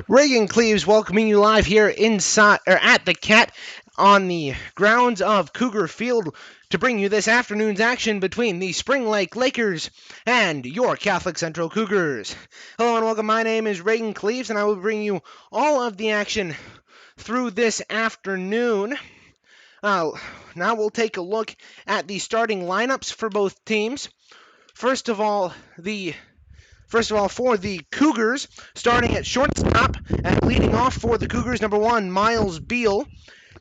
Reagan Cleaves welcoming you live here inside or at the Cat on the grounds of Cougar Field to bring you this afternoon's action between the Spring Lake Lakers and your Catholic Central Cougars. Hello and welcome. My name is Reagan Cleaves and I will bring you all of the action through this afternoon. Now we'll take a look at the starting lineups for both teams. First of all, for the Cougars, starting at shortstop and leading off for the Cougars, number 1, Miles Beal.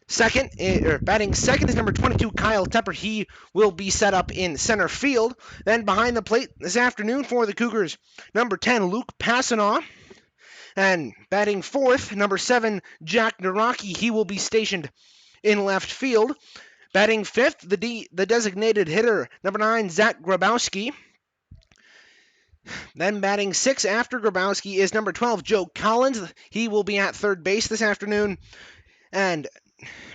Batting second is number 22, Kyle Tepper. He will be set up in center field. Then behind the plate this afternoon for the Cougars, number 10, Luke Passanaw. And batting fourth, number 7, Jack Naraki. He will be stationed in left field. Batting fifth, the designated hitter, number 9, Zach Grabowski. Then batting sixth after Grabowski is number 12, Joe Collins. He will be at third base this afternoon. And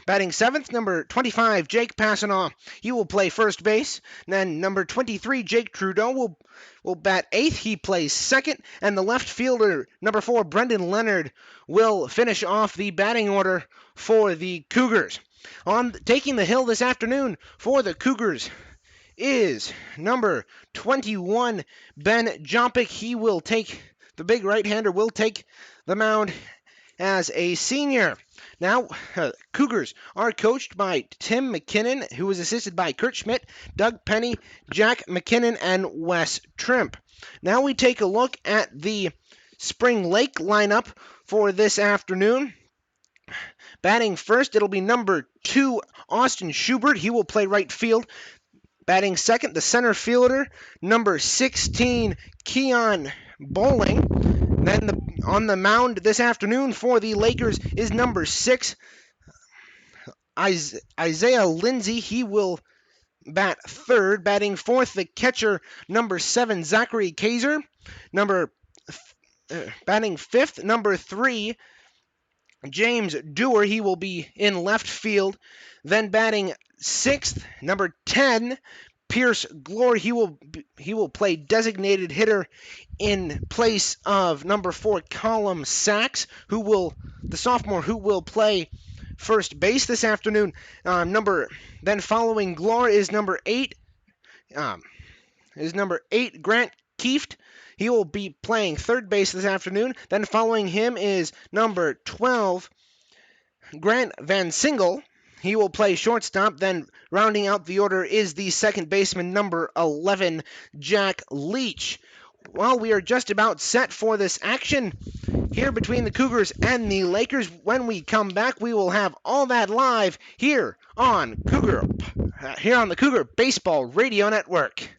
batting seventh, number 25, Jake Passanaw. He will play first base. Then number 23, Jake Trudeau will bat eighth. He plays second. And the left fielder, number 4, Brendan Leonard, will finish off the batting order for the Cougars. On taking the hill this afternoon for the Cougars is number 21, Ben Jompick. He will take, the big right-hander will take the mound as a senior. Now, Cougars are coached by Tim McKinnon, who is assisted by Kurt Schmidt, Doug Penny, Jack McKinnon, and Wes Trimp. Now we take a look at the Spring Lake lineup for this afternoon. Batting first, it'll be number 2, Austin Schubert. He will play right field. Batting second, the center fielder, number 16, Keon Bowling. Then on the mound this afternoon for the Lakers is number 6, Isaiah Lindsay. He will bat third. Batting fourth, the catcher, number 7, Zachary Kaiser. Batting fifth, number 3, James Dewar. He will be in left field. Then batting sixth, number 10, Pierce Glory. He will play designated hitter in place of number 4, Colum Sachs, the sophomore who will play first base this afternoon. Then following Glory is number 8, Grant Kieft. He will be playing third base this afternoon. Then following him is number 12, Grant Van Singel. He will play shortstop. Then rounding out the order is the second baseman, number 11, Jack Leach. Well, we are just about set for this action here between the Cougars and the Lakers. When we come back, we will have all that live here on the Cougar Baseball Radio Network.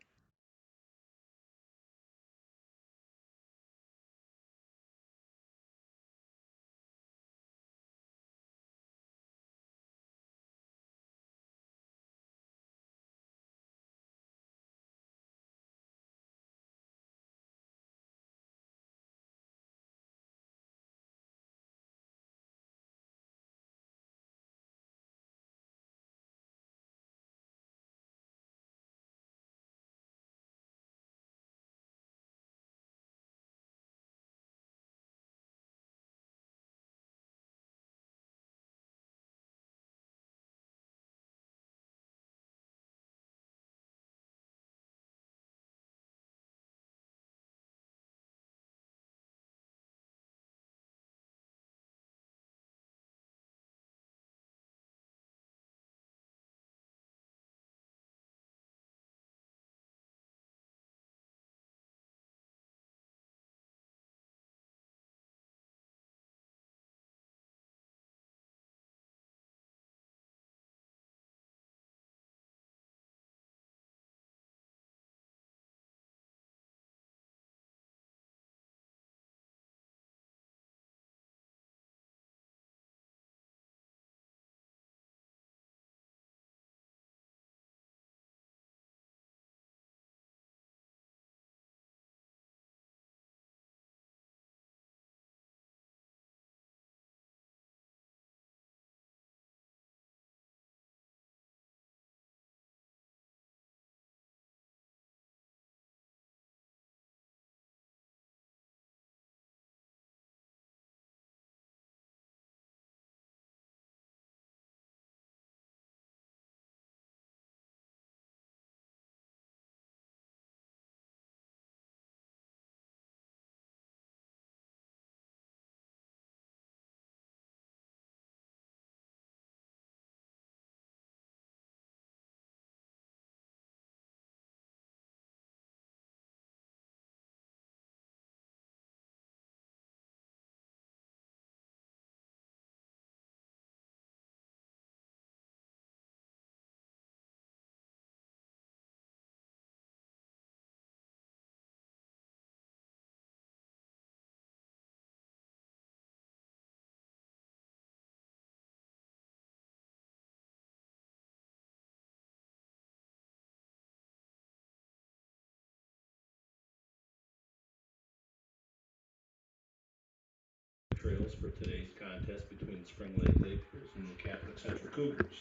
points for today's contest between Spring Lake Lakers and the Catholic Central Cougars.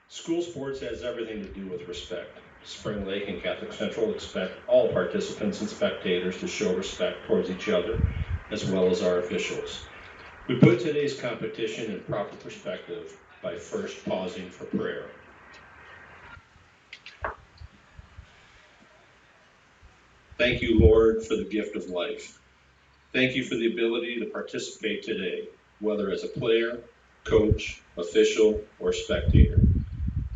School sports has everything to do with respect. Spring Lake and Catholic Central expect all participants and spectators to show respect towards each other, as well as our officials. We put today's competition in proper perspective by first pausing for prayer. Thank you, Lord, for the gift of life. Thank you for the ability to participate today, whether as a player, coach, official, or spectator.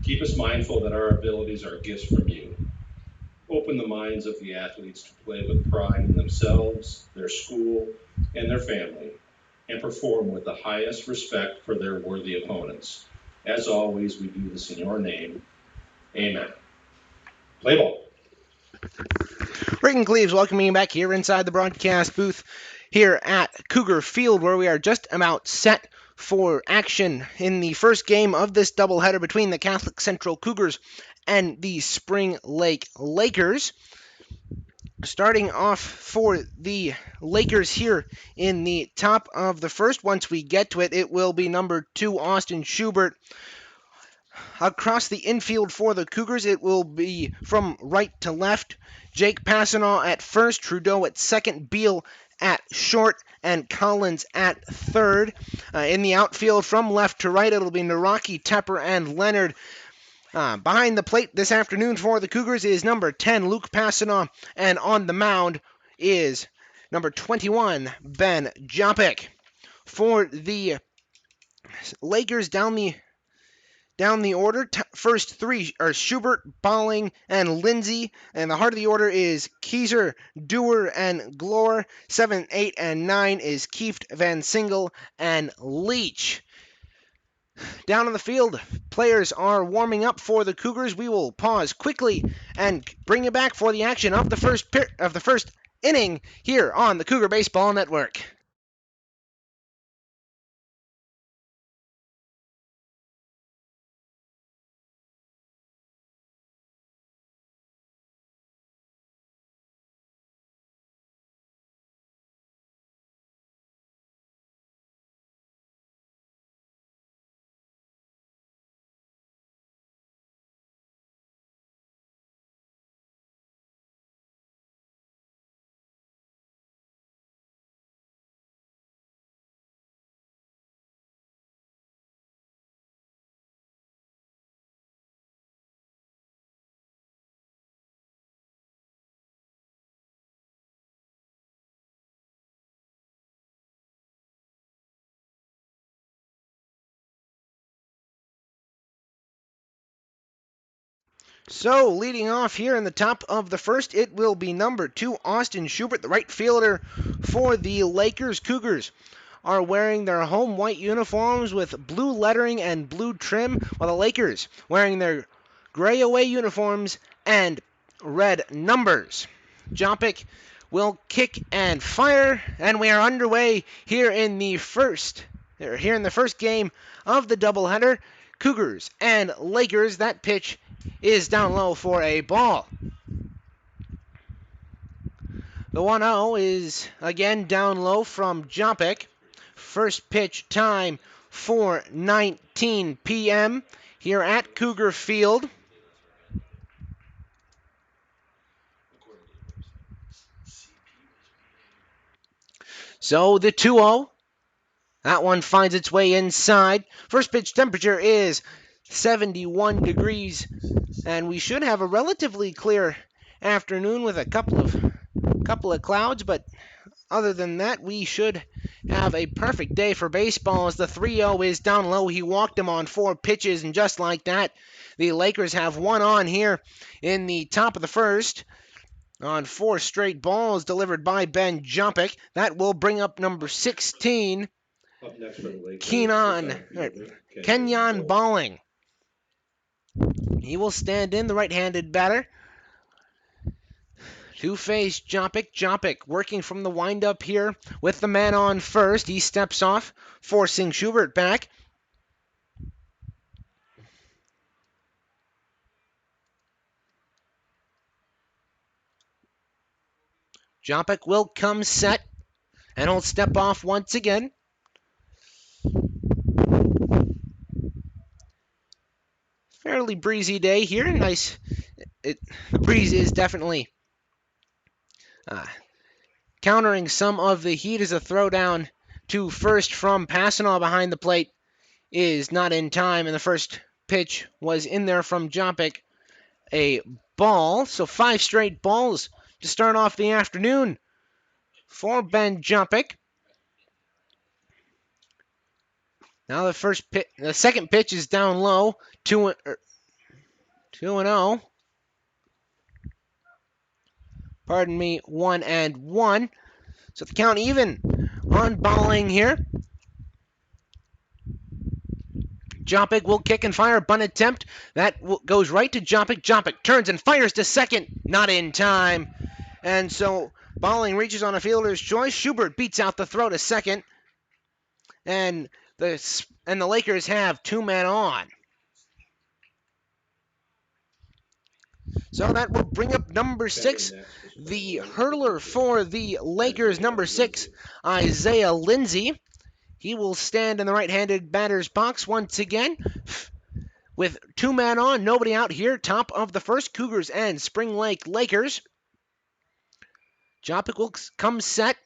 Keep us mindful that our abilities are gifts from you. Open the minds of the athletes to play with pride in themselves, their school, and their family, and perform with the highest respect for their worthy opponents. As always, we do this in your name. Amen. Play ball. Reagan Cleaves welcoming you back here inside the broadcast booth here at Cougar Field, where we are just about set for action in the first game of this doubleheader between the Catholic Central Cougars and the Spring Lake Lakers. Starting off for the Lakers here in the top of the first. Once we get to it, it will be number 2, Austin Schubert. Across the infield for the Cougars, it will be from right to left. Jake Passanaw at first, Trudeau at second, Beal at short, and Collins at third. In the outfield, from left to right, it'll be Naraki, Tepper, and Leonard. Behind the plate this afternoon for the Cougars is number 10, Luke Passanaw, and on the mound is number 21, Ben Jopic. For the Lakers down the order, first three are Schubert, Balling, and Lindsay. And the heart of the order is Kieser, Dewar, and Glore. 7, 8, and 9 is Kieft, Van Singel, and Leach. Down on the field, players are warming up for the Cougars. We will pause quickly and bring you back for the action of the first inning here on the Cougar Baseball Network. So, leading off here in the top of the first, it will be number 2, Austin Schubert, the right fielder for the Lakers. Cougars are wearing their home white uniforms with blue lettering and blue trim, while the Lakers wearing their gray away uniforms and red numbers. Jopic will kick and fire, and we are underway here in the first game of the doubleheader. Cougars and Lakers. That pitch is down low for a ball. The 1-0 is again down low from Jopic. First pitch time 4:19 p.m. here at Cougar Field. So the 2-0, that one finds its way inside. First pitch temperature is 71 degrees, and we should have a relatively clear afternoon with a couple of clouds, but other than that, we should have a perfect day for baseball as the 3-0 is down low. He walked him on 4 pitches, and just like that, the Lakers have one on here in the top of the first on 4 straight balls delivered by Ben Jopic. That will bring up number 16, Up next for the Lakers, Kenyon Balling. He will stand in, the right-handed batter. Two-face Jopic. Jopic working from the windup here with the man on first. He steps off, forcing Schubert back. Jopic will come set, and he'll step off once again. fairly breezy day here. Nice. The breeze is definitely countering some of the heat as a throwdown to first from Passanal behind the plate is not in time, and the first pitch was in there from Jopik. A ball, so 5 straight balls to start off the afternoon for Ben Jopik. Now the second pitch is down low, 2-0. Pardon me, 1-1. So the count even on Balling here. Jopik will kick and fire. Bunt attempt. That goes right to Jopik. Jopik turns and fires to second. Not in time. And so Balling reaches on a fielder's choice. Schubert beats out the throw to second. And the Lakers have 2 men on. So that will bring up number 6, the hurler for the Lakers, number 6, Isaiah Lindsay. He will stand in the right-handed batter's box once again. With 2 men on, nobody out here. Top of the first, Cougars and Spring Lake Lakers. Jopik will come set,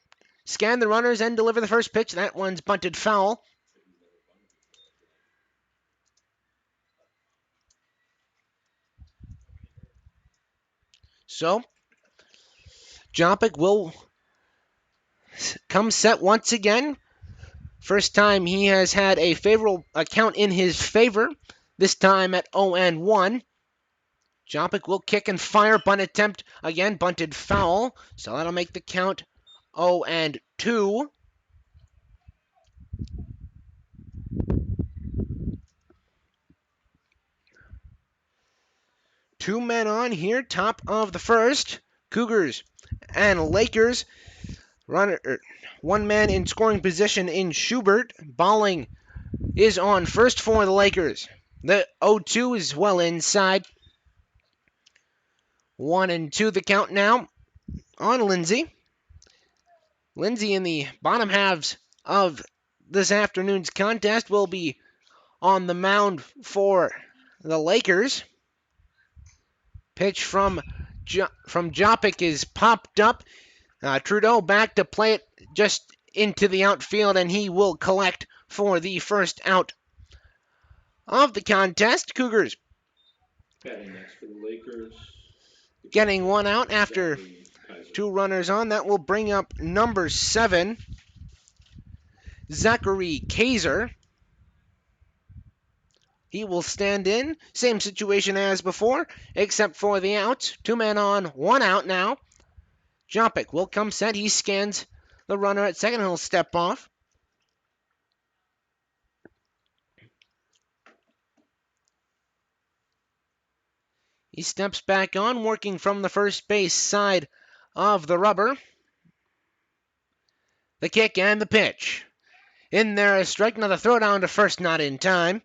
scan the runners, and deliver the first pitch. That one's bunted foul. So, Jopik will come set once again. First time he has had a favorable count in his favor. This time at 0-1. Jopik will kick and fire. Bunt attempt again, bunted foul. So that'll make the count 0-2. Two men on here, top of the first. Cougars and Lakers. One man in scoring position in Schubert. Balling is on first for the Lakers. The 0-2 is well inside. 1-2 the count now on Lindsay. Lindsay in the bottom halves of this afternoon's contest will be on the mound for the Lakers. Pitch from Jopik is popped up. Trudeau back to play it just into the outfield, and he will collect for the first out of the contest. Cougars Next for the Lakers. Getting one out after 2 runners on. That will bring up number 7, Zachary Kaiser. He will stand in. Same situation as before, except for the outs. 2 men on, 1 out now. Jopik will come set. He scans the runner at second. He'll step off. He steps back on, working from the first base side of the rubber. The kick and the pitch. In there, a strike. Now the throw down to first, not in time.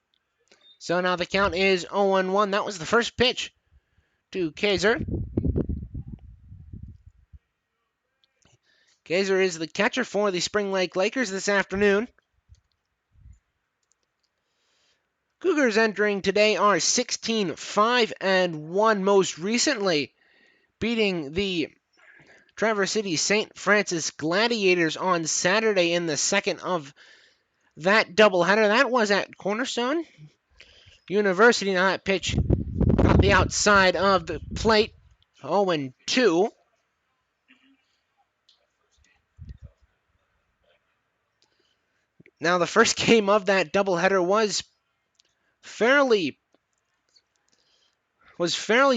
So now the count is 0-1. That was the first pitch to Kaiser. Kaiser is the catcher for the Spring Lake Lakers this afternoon. Cougars entering today are 16-5-1, most recently beating the Traverse City St. Francis Gladiators on Saturday in the second of that doubleheader. That was at Cornerstone University. Now that pitch got the outside of the plate. 0-2. Now the first game of that doubleheader was fairly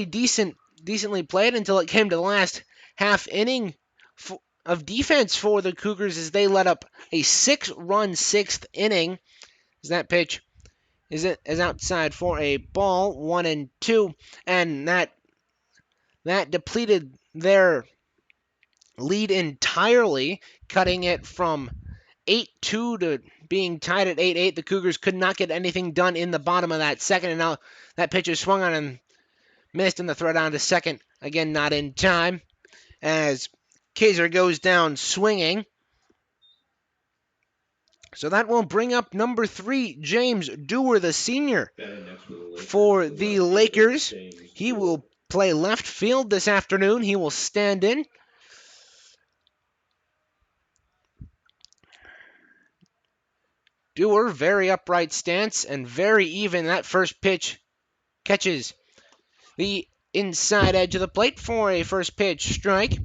decently played until it came to the last half inning of defense for the Cougars as they let up a 6-run 6th inning. As that pitch is outside for a ball, 1-2, and that depleted their lead entirely, cutting it from 8-2 to being tied at 8-8. The Cougars could not get anything done in the bottom of that second, and now that pitch is swung on and missed, and the throw down to second, again not in time, as Kaiser goes down swinging. So that will bring up number 3, James Dewar, the senior, Batting next for the the left fielder, Lakers. James He Dewar. will play left field this afternoon. He will stand in. Dewar, very upright stance and very even. That first pitch catches the inside edge of the plate for a first pitch strike.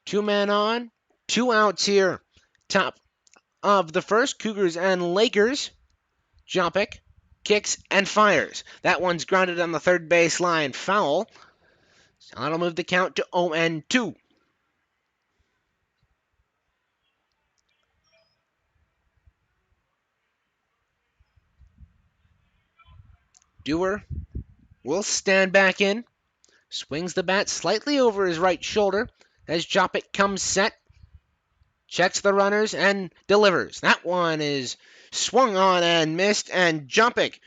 Two men on, 2 outs here. Top of the first, Cougars and Lakers. Jopik kicks and fires. That one's grounded on the third base line. Foul. So that'll move the count to 0-2. Dewar will stand back in. Swings the bat slightly over his right shoulder as Jopik comes set. Checks the runners and delivers. That one is swung on and missed, and Jopik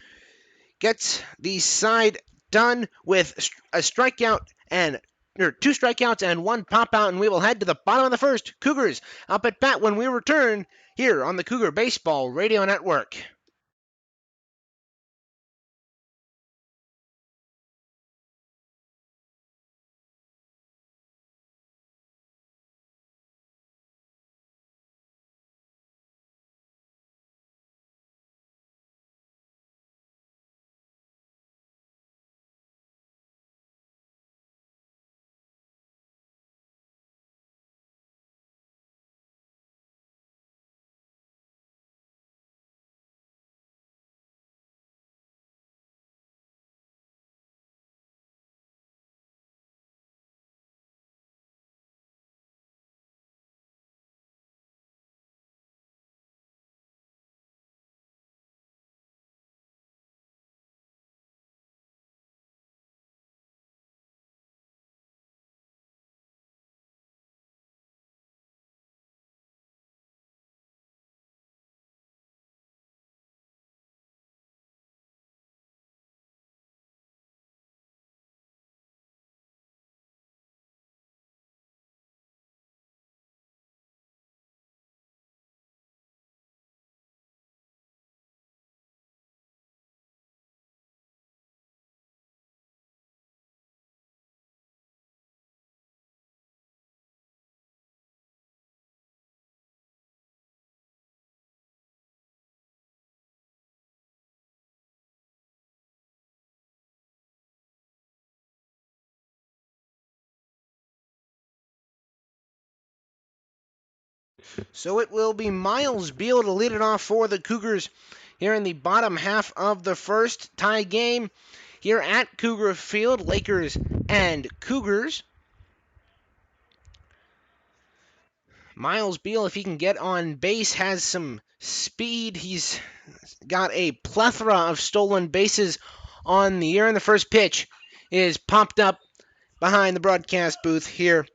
gets the side done with a strikeout and 2 strikeouts and 1 pop out, and we will head to the bottom of the first. Cougars up at bat when we return here on the Cougar Baseball Radio Network. So it will be Miles Beal to lead it off for the Cougars here in the bottom half of the first. Tie game here at Cougar Field, Lakers and Cougars. Miles Beal, if he can get on base, has some speed. He's got a plethora of stolen bases on the year, and the first pitch is popped up behind the broadcast booth here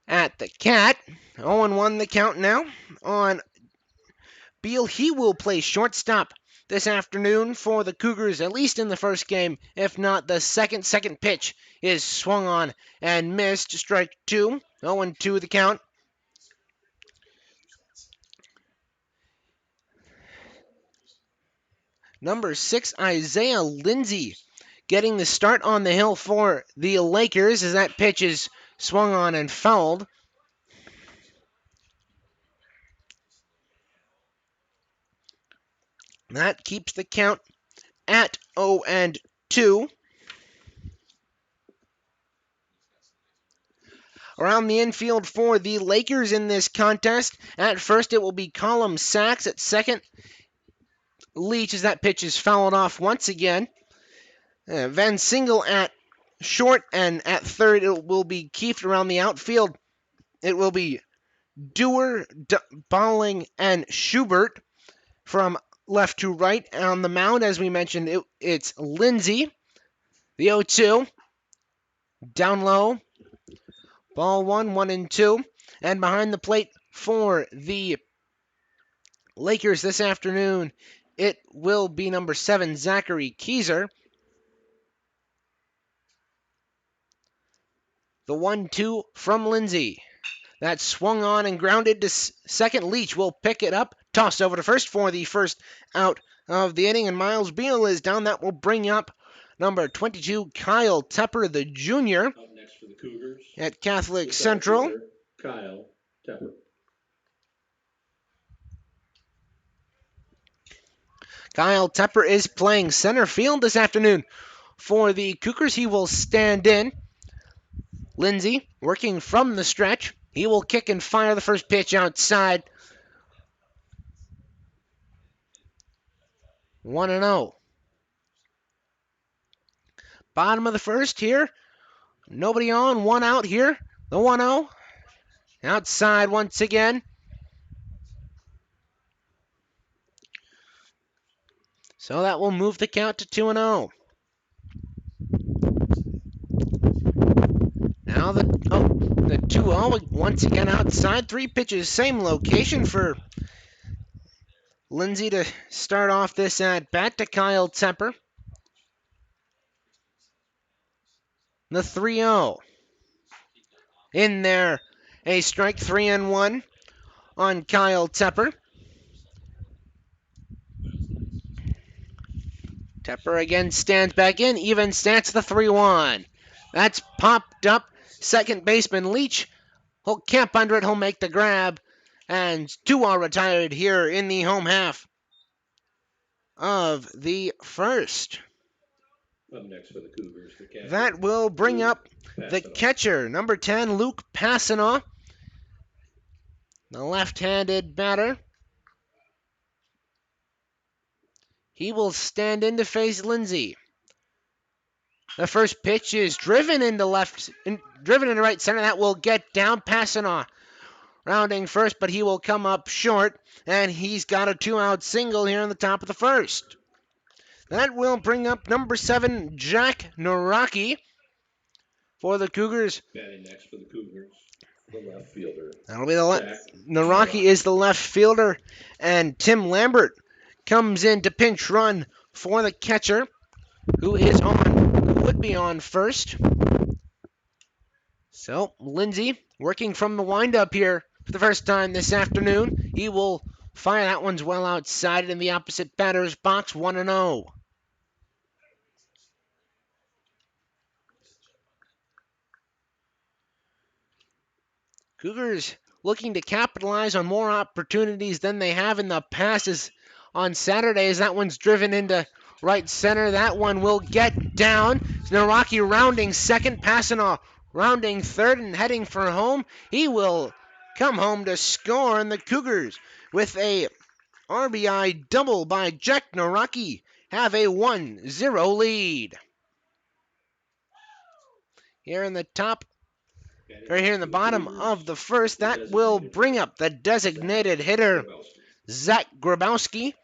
at the Cat. 0-1 the count now on Beal. He will play shortstop this afternoon for the Cougars, at least in the first game. If not, the second pitch is swung on and missed. Strike 2. 0-2 the count. Number 6, Isaiah Lindsey, getting the start on the hill for the Lakers as that pitch is swung on and fouled. That keeps the count at 0-2. Around the infield for the Lakers in this contest. At first, it will be Colum Sachs. At second, Leach as that pitch is fouled off once again. Van Single at short, and at third, it will be Keefe around the outfield. It will be Dewar, Bowling, and Schubert from left to right. On the mound, as we mentioned, it's Lindsey, the 0-2. Down low, ball 1-2. And behind the plate for the Lakers this afternoon, it will be number 7, Zachary Keyser. The 1-2 from Lindsay. That swung on and grounded to second. Leach will pick it up. Tossed over to first for the first out of the inning. And Miles Beal is down. That will bring up number 22, Kyle Tepper, the junior. Up next for the Cougars, at Catholic the Central. fielder, Kyle Tepper. Kyle Tepper is playing center field this afternoon for the Cougars. He will stand in. Lindsay working from the stretch. He will kick and fire the first pitch outside. 1-0. Bottom of the first here. Nobody on, one out here. The 1-0. Outside once again. So that will move the count to 2-0. Now the 2-0 once again outside. 3 pitches, same location for Lindsay to start off this at bat to Kyle Tepper. The 3-0. In there, a strike, 3-1 on Kyle Tepper. Tepper again stands back in, even stance, the 3-1. That's popped up. Second baseman Leach. He'll camp under it, he'll make the grab. And 2 are retired here in the home half of the first. Up next for the Cougars, the catcher. That will bring up the Passanaugh. catcher, number 10, Luke Passanaugh, the left-handed batter. He will stand in to face Lindsay. The first pitch is driven into right center. That will get down. Passanaugh rounding first, but he will come up short, and he's got a 2-out single here in the top of the first. That will bring up number 7, Jack Naraki for the Cougars. Batting next for the Cougars, the left fielder. That'll be the Jack Naraki is the left fielder, and Tim Lambert comes in to pinch run for the catcher, who would be on first. So Lindsay working from the windup here for the first time this afternoon. He will fire, that one's well outside in the opposite batter's box. 1-0. Cougars looking to capitalize on more opportunities than they have in the past. As on Saturdays, that one's driven into right center. That one will get down. Naraki rounding second, Passanaugh rounding third and heading for home. He will come home to score, and the Cougars, with a RBI double by Jack Naraki, have a 1-0 lead. Here in the bottom of the first, that will bring up the designated hitter, Zach Grabowski.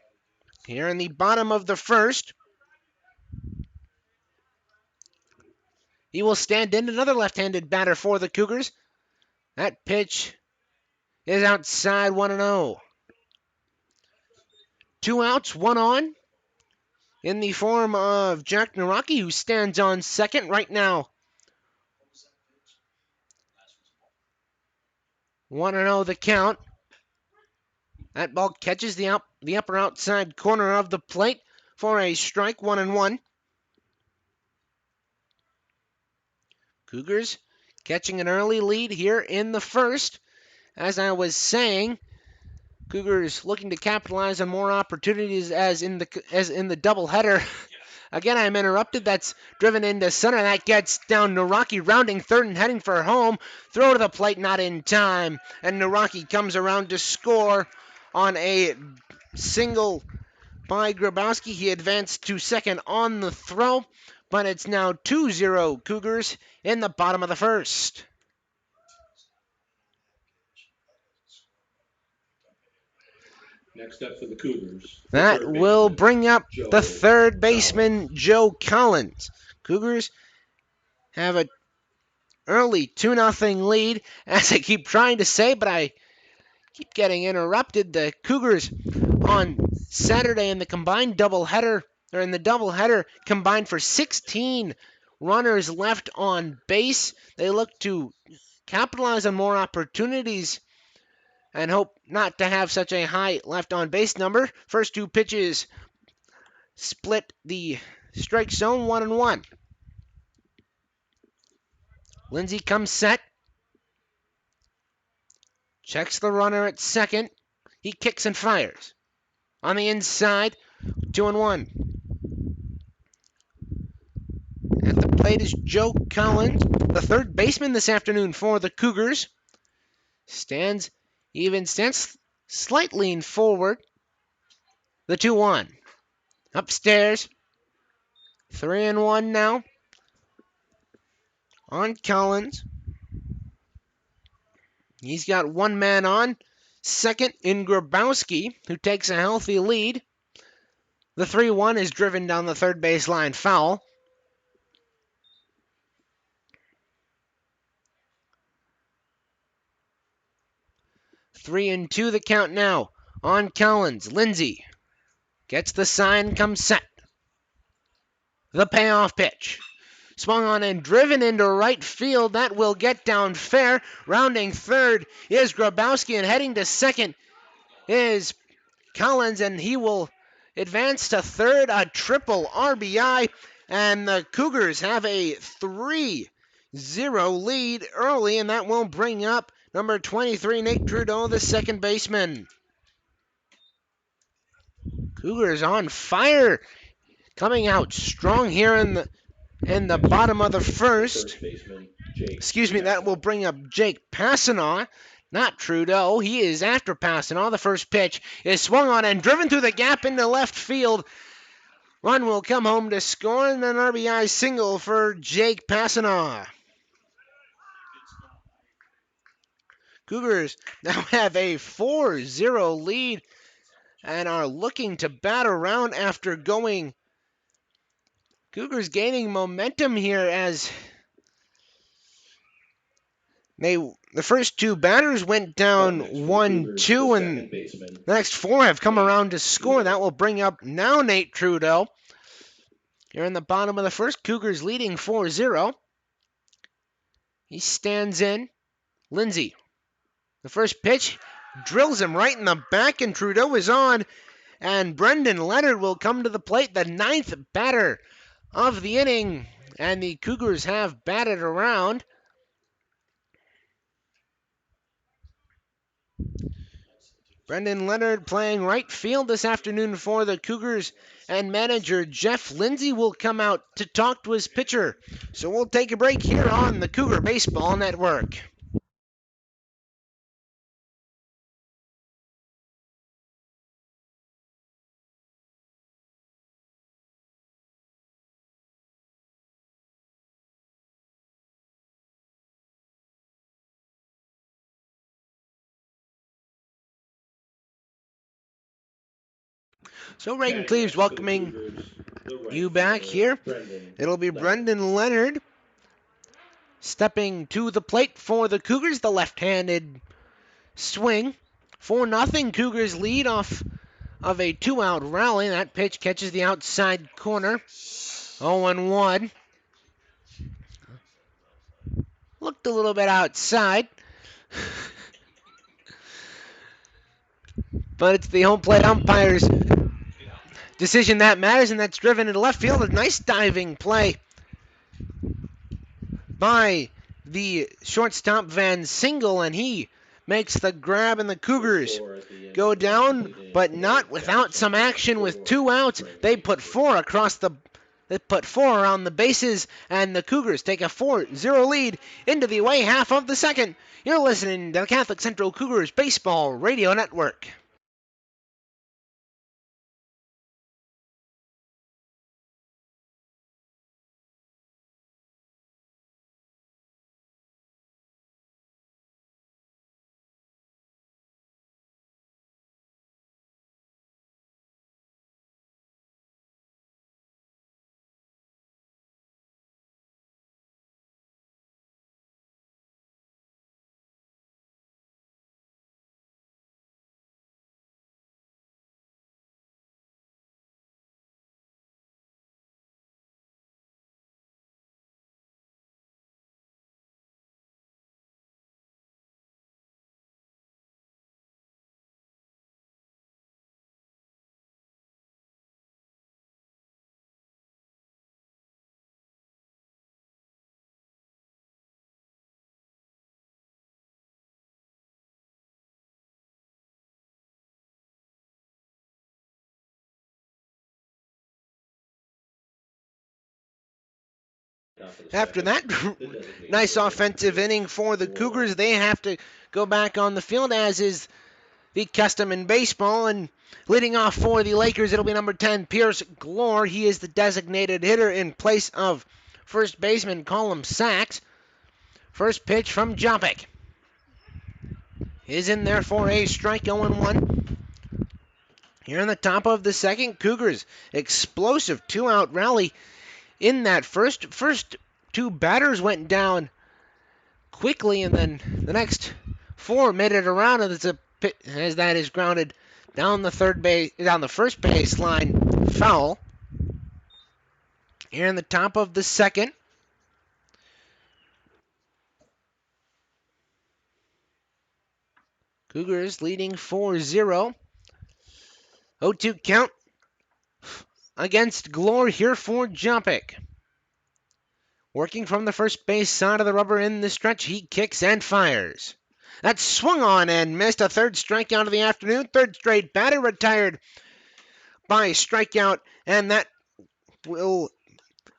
Here in the bottom of the first, he will stand in, another left-handed batter for the Cougars. That pitch is outside. 1-0. 2 outs, 1 on, in the form of Jack Naraki, who stands on second right now. 1-0 the count. That ball catches the upper outside corner of the plate for a strike. 1-1. Cougars catching an early lead here in the first. As I was saying, Cougars looking to capitalize on more opportunities as in the doubleheader. Again, I'm interrupted. That's driven into center. That gets down. Naraki rounding third and heading for home. Throw to the plate, not in time. And Naraki comes around to score on a single by Grabowski. He advanced to second on the throw, but it's now 2-0 Cougars in the bottom of the first. Next up for the Cougars. That will bring up the third baseman, Joe Collins. Cougars have an early 2-0 lead, as I keep trying to say, but I keep getting interrupted. The Cougars on Saturday in the doubleheader combined for 16 runners left on base. They look to capitalize on more opportunities and hope not to have such a high left on base number. First two pitches split the strike zone 1-1. Lindsay comes set, checks the runner at second. He kicks and fires. On the inside, 2-1. At the plate is Joe Collins, the third baseman this afternoon for the Cougars. Stands slightly forward. The 2-1. Upstairs, 3-1 now. On Collins. He's got one man on. Second in Grabowski, who takes a healthy lead. The 3-1 is driven down the third baseline foul. Three and two the count now. On Collins, Lindsay gets the sign, comes set. The payoff pitch. Swung on and driven into right field. That will get down fair. Rounding third is Grabowski, and heading to second is Collins, and he will advance to third, a triple RBI, and the Cougars have a 3-0 lead early, and that will bring up number 23, Nate Trudeau, the second baseman. Cougars on fire, coming out strong here in the bottom of the first. That will bring up Jake Passanaugh, not Trudeau. He is after Passanaugh. The first pitch is swung on and driven through the gap into left field. Run will come home to score, and an RBI single for Jake Passanaugh. Cougars now have a 4-0 lead and are looking to bat around after going. Cougars gaining momentum here as the first two batters went down 1-2, and the next four have come around to score. That will bring up now Nate Trudeau. Here in the bottom of the first, Cougars leading 4-0. He stands in. Lindsay. The first pitch drills him right in the back, and Trudeau is on. And Brendan Leonard will come to the plate, the ninth batter of the inning. And the Cougars have batted around. Brendan Leonard playing right field this afternoon for the Cougars, and manager Jeff Lindsay will come out to talk to his pitcher. So we'll take a break here on the Cougar Baseball Network. So Reagan Cleaves welcoming you back here. It'll be Brendan Leonard stepping to the plate for the Cougars, the left-handed swing. 4-0 Cougars lead off of a two-out rally. That pitch catches the outside corner. 0-1. Looked a little bit outside. But it's the home plate umpire's decision that matters, and that's driven into left field. A nice diving play by the shortstop Van Single, and he makes the grab, and the Cougars go down, but not without some action. With two outs, they put four around the bases, and the Cougars take a 4-0 lead into the away half of the second. You're listening to the Catholic Central Cougars Baseball Radio Network. After that nice offensive inning for the Cougars, they have to go back on the field, as is the custom in baseball. And leading off for the Lakers, it'll be number 10, Pierce Glore. He is the designated hitter in place of first baseman Colum Sachs. First pitch from Jopik is in there for a strike, 0-1. Here in the top of the second, Cougars explosive two-out rally in that first. First two batters went down quickly, and then the next four made it around, and as that is grounded down the first base line, foul. Here in the top of the second, Cougars leading 4-0. 0-2 count against Glore here for Jopik. Working from the first base side of the rubber in the stretch, he kicks and fires. That swung on and missed, a third strikeout of the afternoon. Third straight batter retired by strikeout, and that will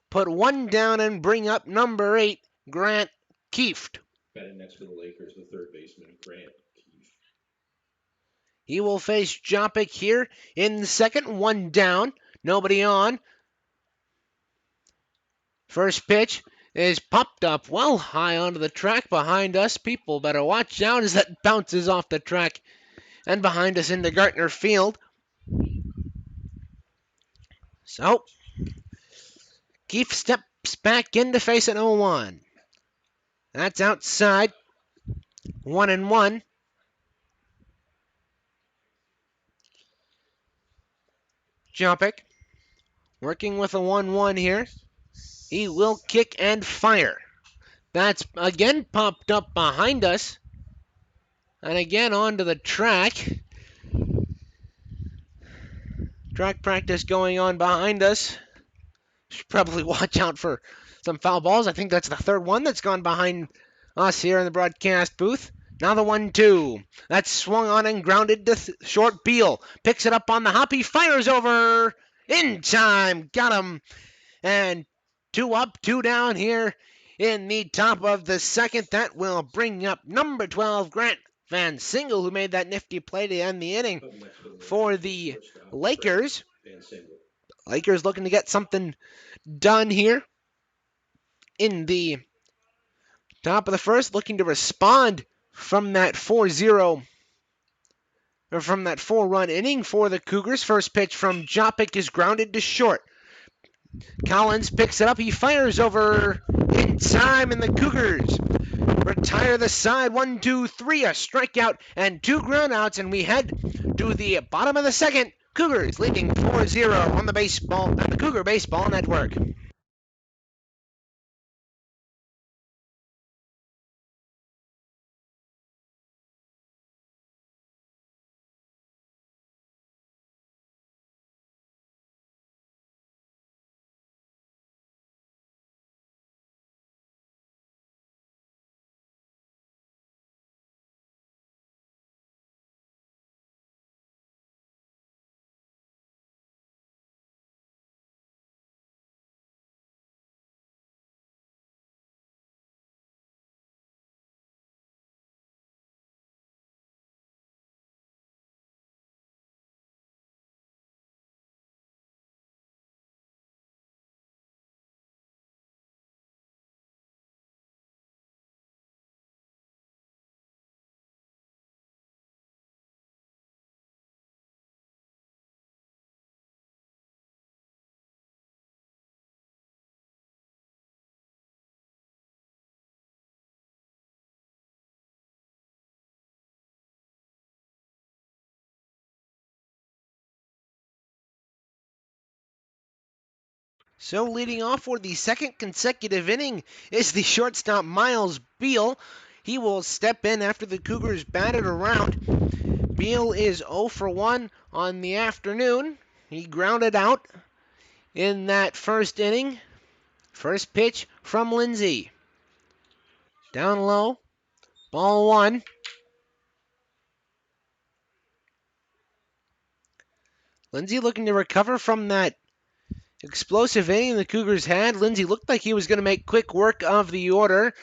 put one down and bring up number 8, Grant Kieft. Batting next to the Lakers, the third baseman, Grant Keefe. He will face Jopik here in the second. One down, nobody on. First pitch is popped up well high onto the track behind us. People better watch out as that bounces off the track and behind us into Gartner Field. So, Keefe steps back in to face an 0-1. That's outside. 1-1. Jopik working with a 1-1 here. He will kick and fire. That's again popped up behind us. And again onto the track. Track practice going on behind us. Should probably watch out for some foul balls. I think that's the third one that's gone behind us here in the broadcast booth. Now the 1-2. That's swung on and grounded to short. Beal picks it up on the hop. He fires over in time. Got him. And 2 up, 2 down here in the top of the second. That will bring up number 12, Grant Van Single, who made that nifty play to end the inning for the Lakers. Lakers looking to get something done here in the top of the first, looking to respond from that 4-0 or from that 4-run inning for the Cougars. First pitch from Jopik is grounded to short. Collins picks it up. He fires over in time, and the Cougars retire the side. 1, 2, 3, a strikeout and 2 groundouts, and we head to the bottom of the second. Cougars leading 4-0 on the Cougar Baseball Network. So leading off for the second consecutive inning is the shortstop Miles Beal. He will step in after the Cougars batted around. Beal is 0 for 1 on the afternoon. He grounded out in that first inning. First pitch from Lindsay. Down low. Ball 1. Lindsay looking to recover from that explosive inning the Cougars had. Lindsay looked like he was going to make quick work of the order,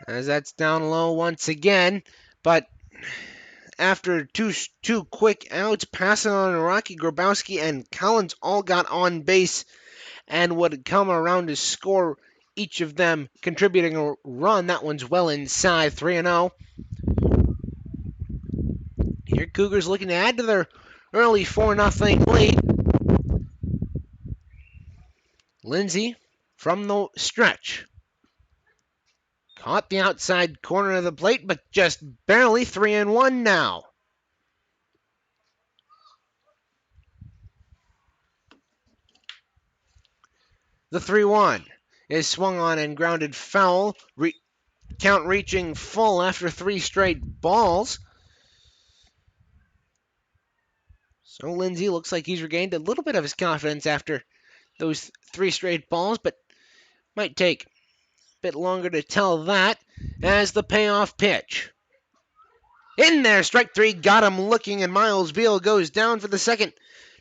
as that's down low once again. But after two quick outs, passing on Rocky, Grabowski, and Collins all got on base and would come around to score, each of them contributing a run. That one's well inside, 3-0. Here Cougars looking to add to their early 4-0 lead. Lindsay from the stretch. Caught the outside corner of the plate, but just barely 3-1 now. The 3-1 is swung on and grounded foul. Count reaching full after 3 straight balls. So Lindsay looks like he's regained a little bit of his confidence after those 3 straight balls, but might take a bit longer to tell that as the payoff pitch. In there, strike 3, got him looking, and Miles Beal goes down for the second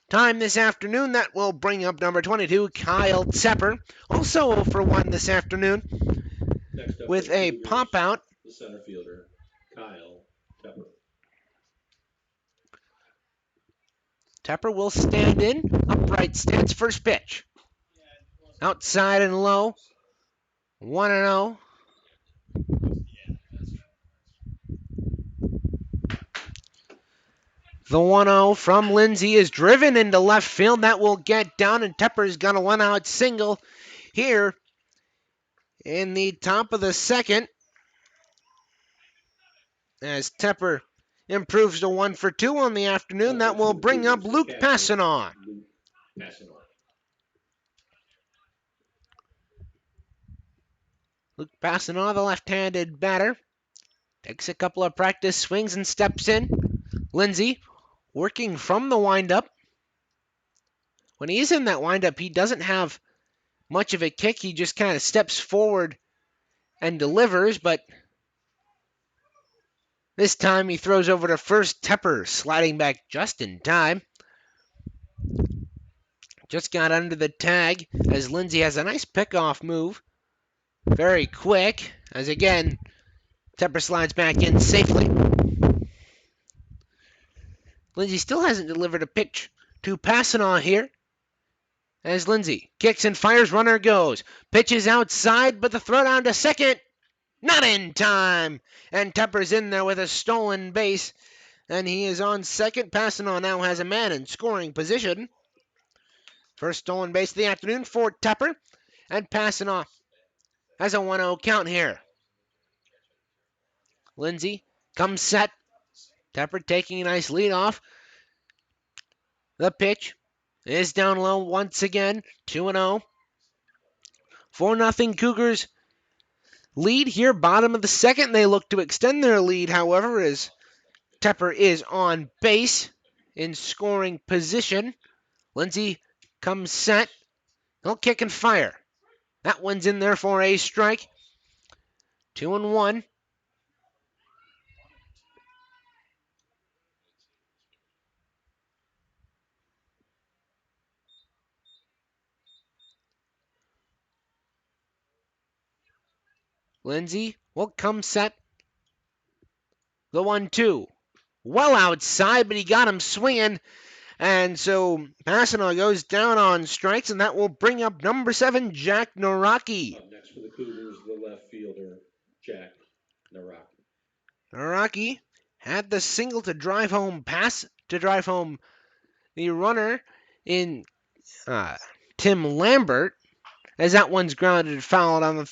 time this afternoon. That will bring up number 22, Kyle Tepper, also 0 for 1 this afternoon, with a pop out. The center fielder, Kyle Tepper. Tepper will stand in, upright stance, first pitch. Outside and low, 1-0. The 1-0 from Lindsay is driven into left field. That will get down, and Tepper's got a 1-out single here in the top of the second, as Tepper improves to 1 for 2 on the afternoon. That will bring up Luke Passanaw. Luke Passanaw, the left-handed batter, takes a couple of practice swings and steps in. Lindsay working from the windup. When he's in that windup, he doesn't have much of a kick. He just kind of steps forward and delivers, but this time he throws over to first. Tepper sliding back just in time. Just got under the tag as Lindsay has a nice pickoff move. Very quick, as again, Tepper slides back in safely. Lindsay still hasn't delivered a pitch to Passanaw here. As Lindsay kicks and fires, runner goes. Pitches outside, but the throw down to second. Not in time. And Tepper's in there with a stolen base. And he is on second. Passanaw now has a man in scoring position. First stolen base of the afternoon for Tepper. And Passanaw has a 1-0 count here. Lindsay comes set. Tepper taking a nice lead off. The pitch is down low once again. 2-0. 4-0 Cougars lead here, bottom of the second. They look to extend their lead, however, as Tepper is on base in scoring position. Lindsay comes set. He'll kick and fire. That one's in there for a strike. 2-1. Lindsay will come set. The 1-2. Well outside, but he got him swinging. And so Passanaw goes down on strikes, and that will bring up number 7, Jack Naraki. Up next for the Cougars, the left fielder, Jack Naraki. Naraki had the single to drive home the runner in Tim Lambert, as that one's grounded fouled on the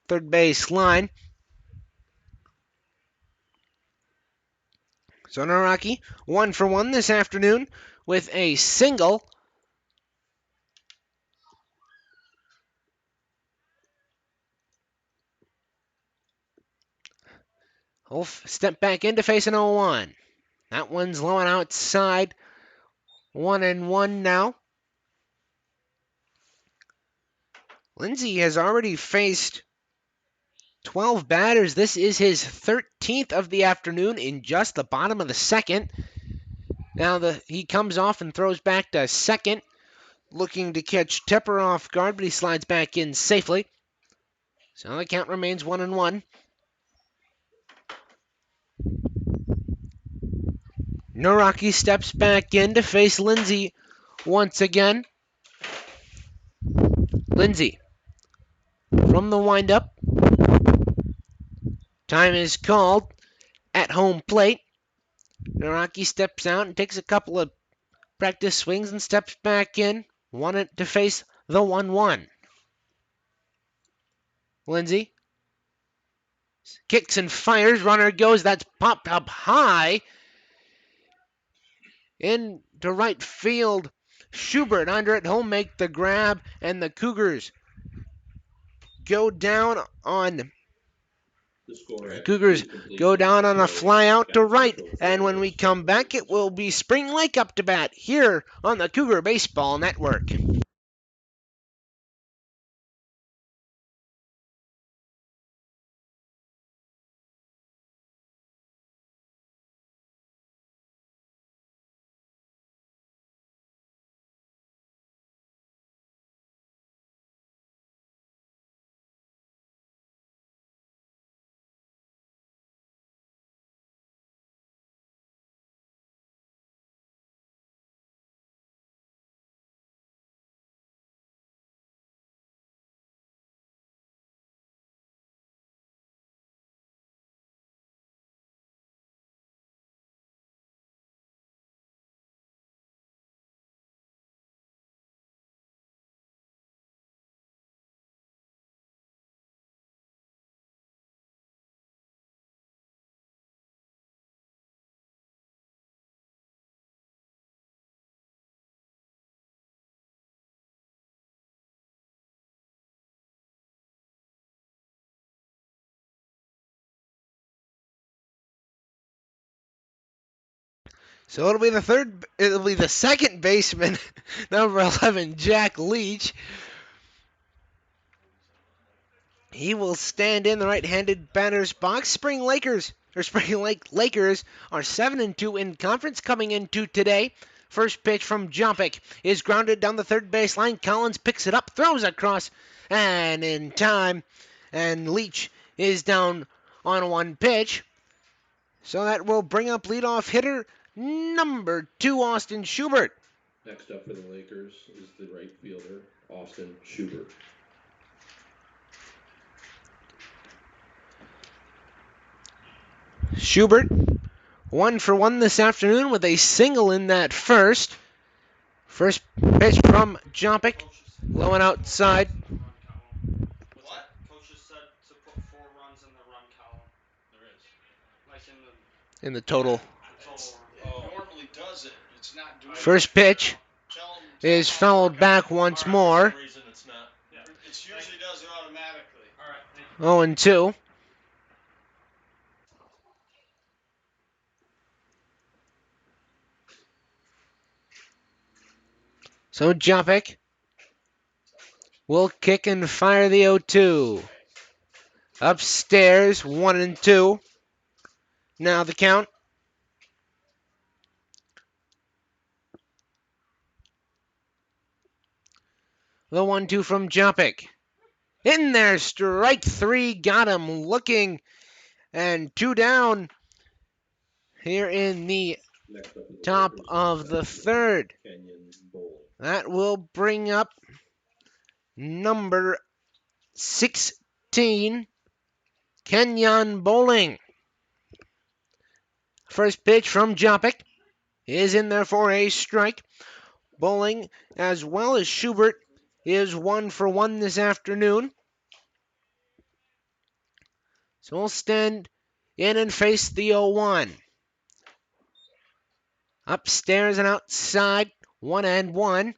third base line. So Naraki 1 for 1 this afternoon with a single. He'll step back in to face an 0-1. That one's low and outside. 1-1 now. Lindsay has already faced 12 batters. This is his 13th of the afternoon in just the bottom of the second. Now he comes off and throws back to second. looking to catch Tepper off guard, but he slides back in safely. So the count remains 1-1. Naraki steps back in to face Lindsay once again. Lindsay from the windup. Time is called at home plate. Naraki steps out and takes a couple of practice swings and steps back in. Wanted to face the 1-1. Lindsay kicks and fires. Runner goes. That's popped up high into right field. Schubert under at home make the grab, and the Cougars go down on a fly out to right. And when we come back, it will be Spring Lake up to bat here on the Cougar Baseball Network. So it'll be the second baseman, number 11, Jack Leach. He will stand in the right-handed batter's box. Spring Lake Lakers are 7-2 in conference coming into today. First pitch from Jompic is grounded down the third baseline. Collins picks it up, throws across, and in time. And Leach is down on one pitch. So that will bring up leadoff hitter number 2, Austin Schubert. Next up for the Lakers is the right fielder, Austin Schubert. Schubert, 1 for 1 this afternoon with a single in that first. First pitch from Jompic, low and outside. What? Coaches said to put 4 runs in the run column. There is. Like in the total. It normally does it. It's not doing First pitch is fouled back once more. For some reason it's not. Yeah. It usually does it automatically. All right. 0-2. So Jompic will kick and fire the 0-2. Upstairs, 1-2. Now the count. The 1-2 from Jompic. In there, strike 3, got him looking, and 2 down here in the top of the third. That will bring up number 16, Kenyon Bowling. First pitch from Jompic is in there for a strike. Bowling, as well as Schubert, is 1 for 1 this afternoon. So we'll stand in and face the 0-1. Upstairs and outside, 1-1.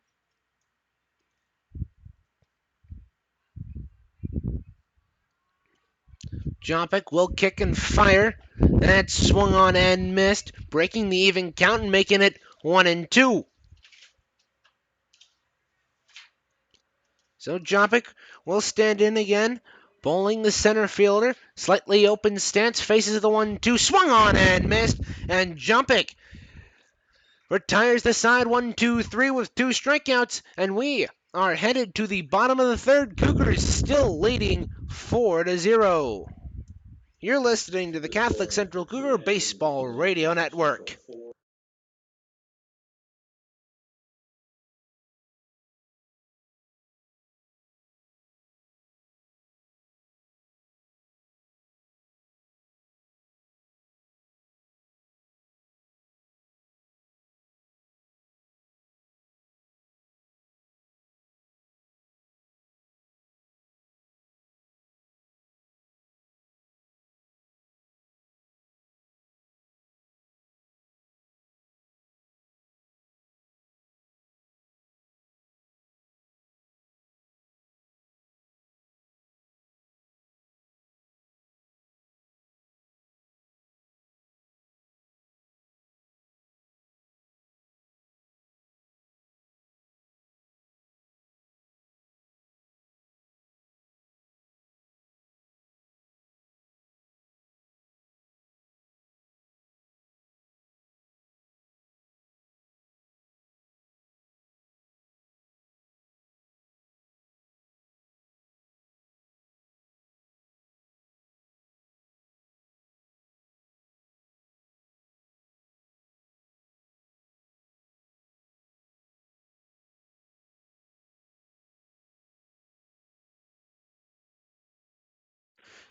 Jompic will kick and fire. That swung on and missed, breaking the even count and making it 1-2. So Jompic will stand in again. Bowling the center fielder. Slightly open stance. Faces the 1-2. Swung on and missed. And Jompic retires the side 1-2-3 with 2 strikeouts, and we are headed to the bottom of the third. Cougars still leading 4-0. You're listening to the Catholic Central Cougar Baseball Radio Network.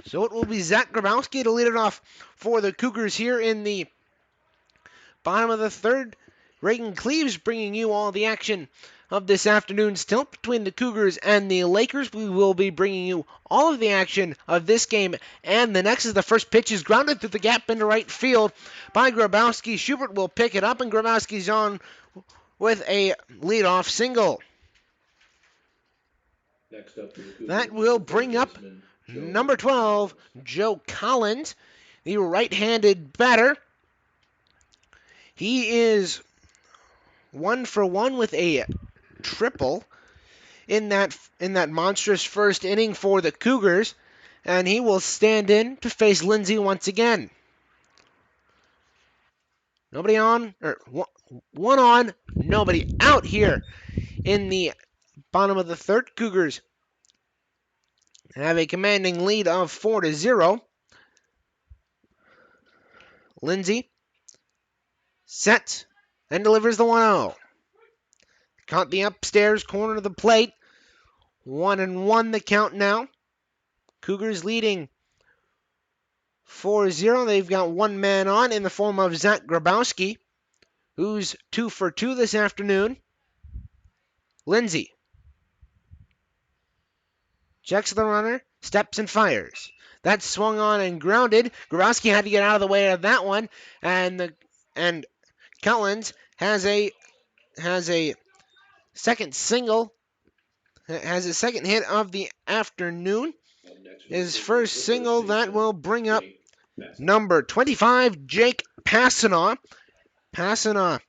So it will be Zach Grabowski to lead it off for the Cougars here in the bottom of the third. Reagan Cleaves bringing you all the action of this afternoon's tilt between the Cougars and the Lakers. We will be bringing you all of the action of this game and the next as the first pitch is grounded through the gap into right field by Grabowski. Schubert will pick it up, and Grabowski's on with a leadoff single. That will bring up number 12, Joe Collins, the right-handed batter. He is 1-for-1 with a triple in that monstrous first inning for the Cougars, and he will stand in to face Lindsay once again. Nobody on, or one on, nobody out here in the bottom of the third. Cougars have a commanding lead of 4-0. Lindsay sets and delivers the 1-0. Caught the upstairs corner of the plate. 1-1 the count now. Cougars leading 4-0. They've got one man on in the form of Zach Grabowski, who's 2 for 2 this afternoon. Lindsay checks the runner, steps and fires. That's swung on and grounded. Grabowski had to get out of the way of that one, and Collins has a second single, has a second hit of the afternoon. His first single that will bring up number 25, Jake Passanaugh. Passanaugh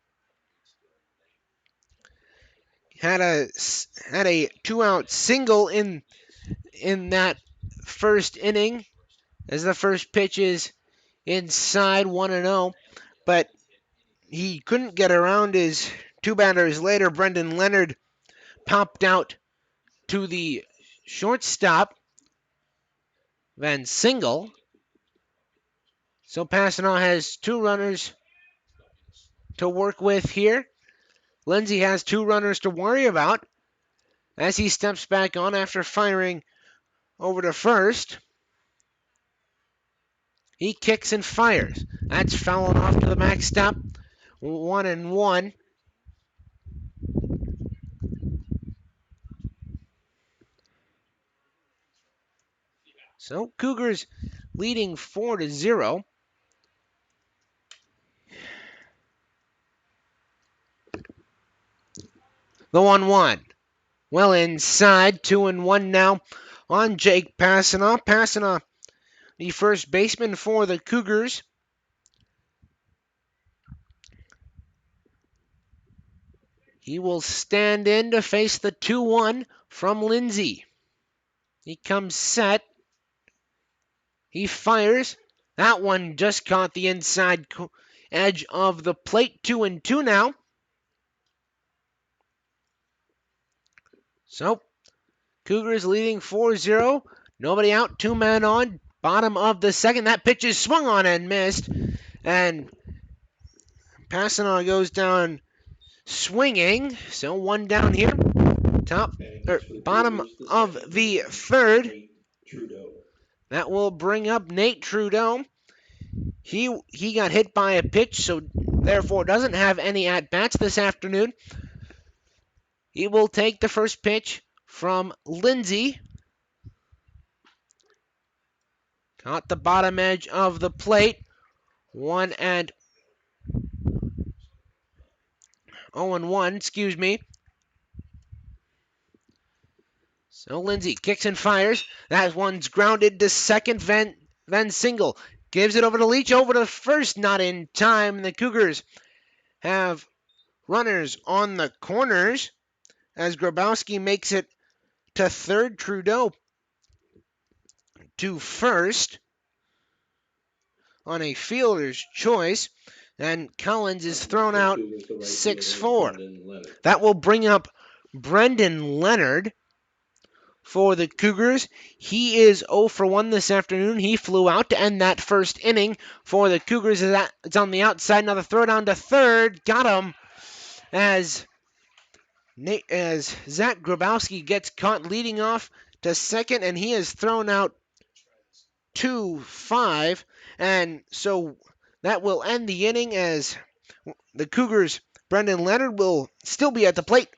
had a 2-out single in that first inning as the first pitch is inside 1-0, but he couldn't get around his two batters later. Brendan Leonard popped out to the shortstop, Van Single. So Passanaugh has 2 runners to work with here. Lindsay has 2 runners to worry about as he steps back on after firing over to first. He kicks and fires. That's fouling off to the backstop. 1-1. So Cougars leading 4-0. The 1-1. Well inside. 2-1 now on Jake Passanaugh. Passanaugh, the first baseman for the Cougars. He will stand in to face the 2-1 from Lindsay. He comes set. He fires. That one just caught the inside edge of the plate. 2-2 now. So, Cougars leading 4-0. Nobody out, 2 men on. Bottom of the second. That pitch is swung on and missed. And Passanant goes down swinging. So 1 down here. Bottom of the third. That will bring up Nate Trudeau. He got hit by a pitch, so therefore doesn't have any at-bats this afternoon. He will take the first pitch from Lindsay. Caught the bottom edge of the plate. 1-0-1, excuse me. So Lindsay kicks and fires. That one's grounded to second, then single. Gives it over to Leach, over to first, not in time. The Cougars have runners on the corners as Grabowski makes it to third. Trudeau to first on a fielder's choice. And Collins is thrown out 6-4. That will bring up Brendan Leonard for the Cougars. He is 0 for 1 this afternoon. He flew out to end that first inning for the Cougars. It's on the outside. Another throw down to third. Got him as Zach Grabowski gets caught leading off to second, and he is thrown out 2-5. And so that will end the inning as the Cougars' Brendan Leonard will still be at the plate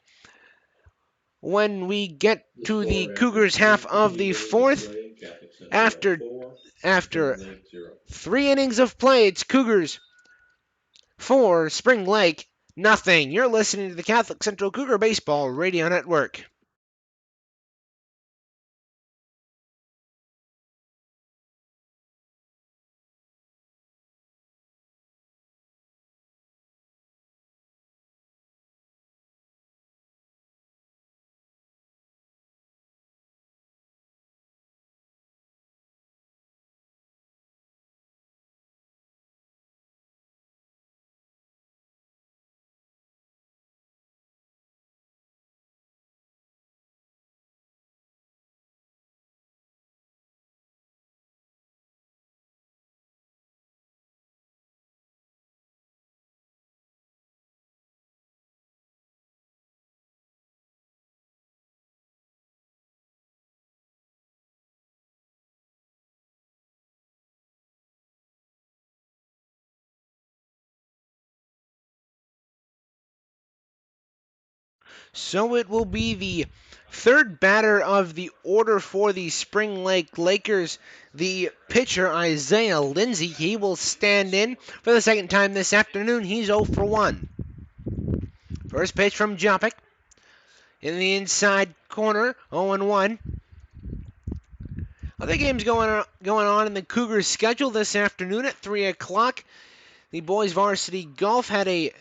when we get to the Cougars' half of the fourth. After 3 innings of play, it's Cougars 4, Spring Lake nothing. You're listening to the Catholic Central Cougar Baseball Radio Network. So it will be the third batter of the order for the Spring Lake Lakers. The pitcher, Isaiah Lindsay, he will stand in for the second time this afternoon. He's 0 for 1. First pitch from Jopik in the inside corner, 0-1. Other games going on in the Cougars' schedule this afternoon at 3 o'clock. The boys varsity golf went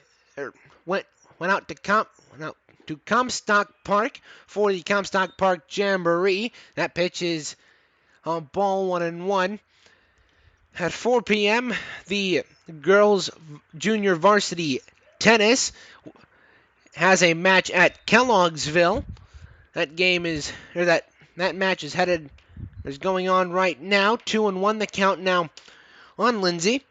out to Comstock Park for the Comstock Park Jamboree. That pitch is on ball 1-1. At 4 p.m., the girls' junior varsity tennis has a match at Kellogg'sville. That match is going on right now. 2-1 the count now on Lindsay.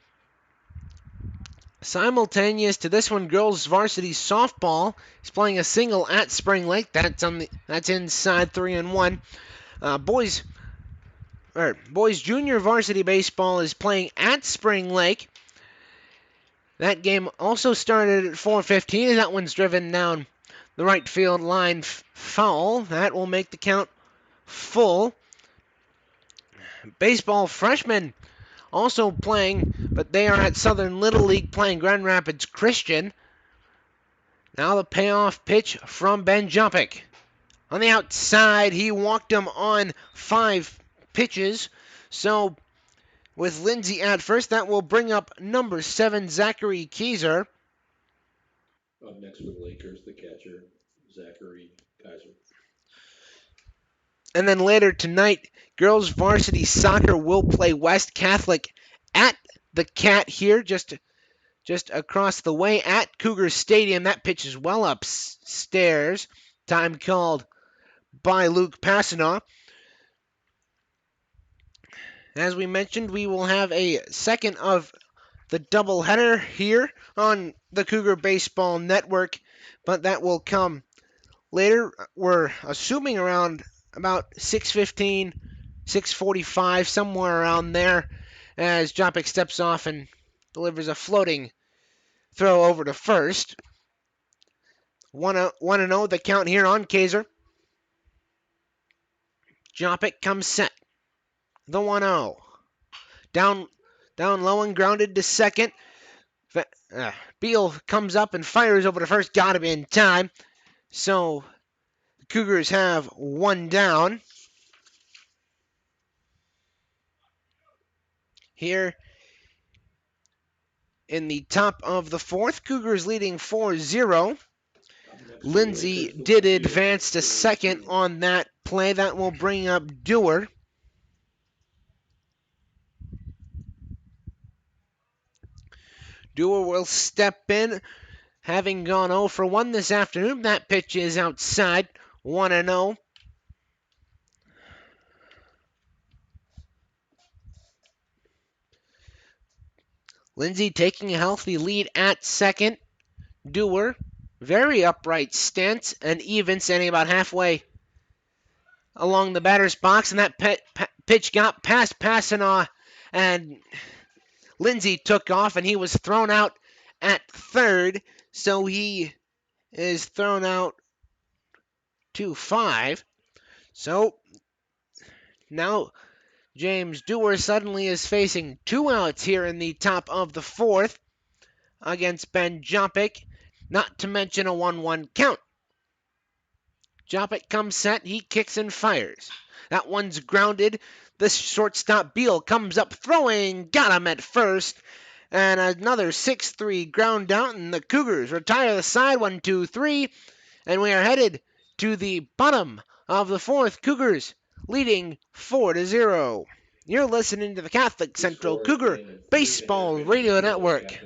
Simultaneous to this one, girls varsity softball is playing a single at Spring Lake. That's inside 3-1. Boys junior varsity baseball is playing at Spring Lake. That game also started at 4:15, and that one's driven down the right field line foul. That will make the count full. Baseball freshmen also playing, but they are at Southern Little League playing Grand Rapids Christian. Now the payoff pitch from Ben Jopik. On the outside, he walked him on 5 pitches. So with Lindsay at first, that will bring up number 7, Zachary Kaiser. Up next for the Lakers, the catcher, Zachary Kaiser. And then later tonight, girls varsity soccer will play West Catholic at the Cat here, just just across the way at Cougar Stadium. That pitch is well upstairs. Time called by Luke Passanaw. As we mentioned, we will have a second of the doubleheader here on the Cougar Baseball Network, but that will come later. We're assuming around about 6:15, 6:45, somewhere around there, as Jopic steps off and delivers a floating throw over to first. 1-0 the count here on Kaiser. Jopic comes set. The 1-0. Down low and grounded to second. Beal comes up and fires over to first. Got him in time. So the Cougars have one down. Here in the top of the fourth, Cougars leading 4-0. Lindsay did advance to second on that play. That will bring up Dewar. Dewar will step in, having gone 0 for 1 this afternoon. That pitch is outside. 1-0. Lindsay taking a healthy lead at second. Dewar, very upright stance and even, standing about halfway along the batter's box, and that pitch got past Passanaw, and Lindsay took off, and he was thrown out at third, so he is thrown out to 5. So now James Dewar suddenly is facing 2 outs here in the top of the fourth against Ben Jopic, not to mention a 1-1 count. Jopic comes set, he kicks and fires. That one's grounded. The shortstop Beal comes up throwing, got him at first. And another 6-3 ground out, and the Cougars retire the side 1-2-3. And we are headed to the bottom of the fourth. Cougars leading 4-0. You're listening to the Catholic Central Cougar Baseball Radio Network.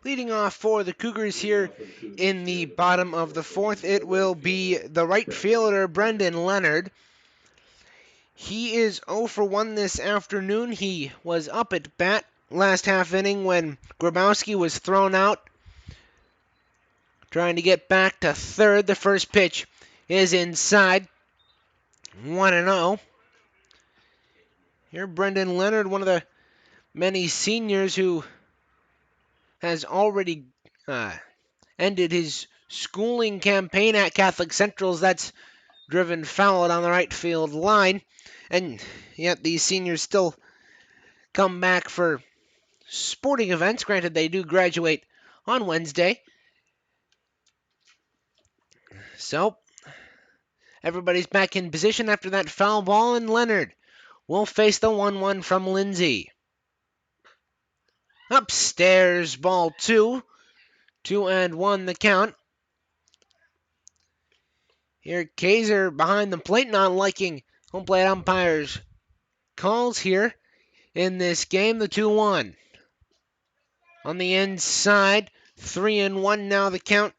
Leading off for the Cougars here in the bottom of the fourth, it will be the right fielder, Brendan Leonard. He is 0 for 1 this afternoon. He was up at bat last half inning when Grabowski was thrown out, trying to get back to third. The first pitch is inside. 1-0. Here, Brendan Leonard, one of the many seniors who has already ended his schooling campaign at Catholic Central's. That's driven foul on the right field line. And yet these seniors still come back for sporting events. Granted, they do graduate on Wednesday. So, everybody's back in position after that foul ball, and Leonard will face the 1-1 from Lindsay. Upstairs, ball 2. 2-1 the count. Here, Kaiser behind the plate, not liking home plate umpires' calls here in this game. The 2-1. On the inside, 3-1 now the count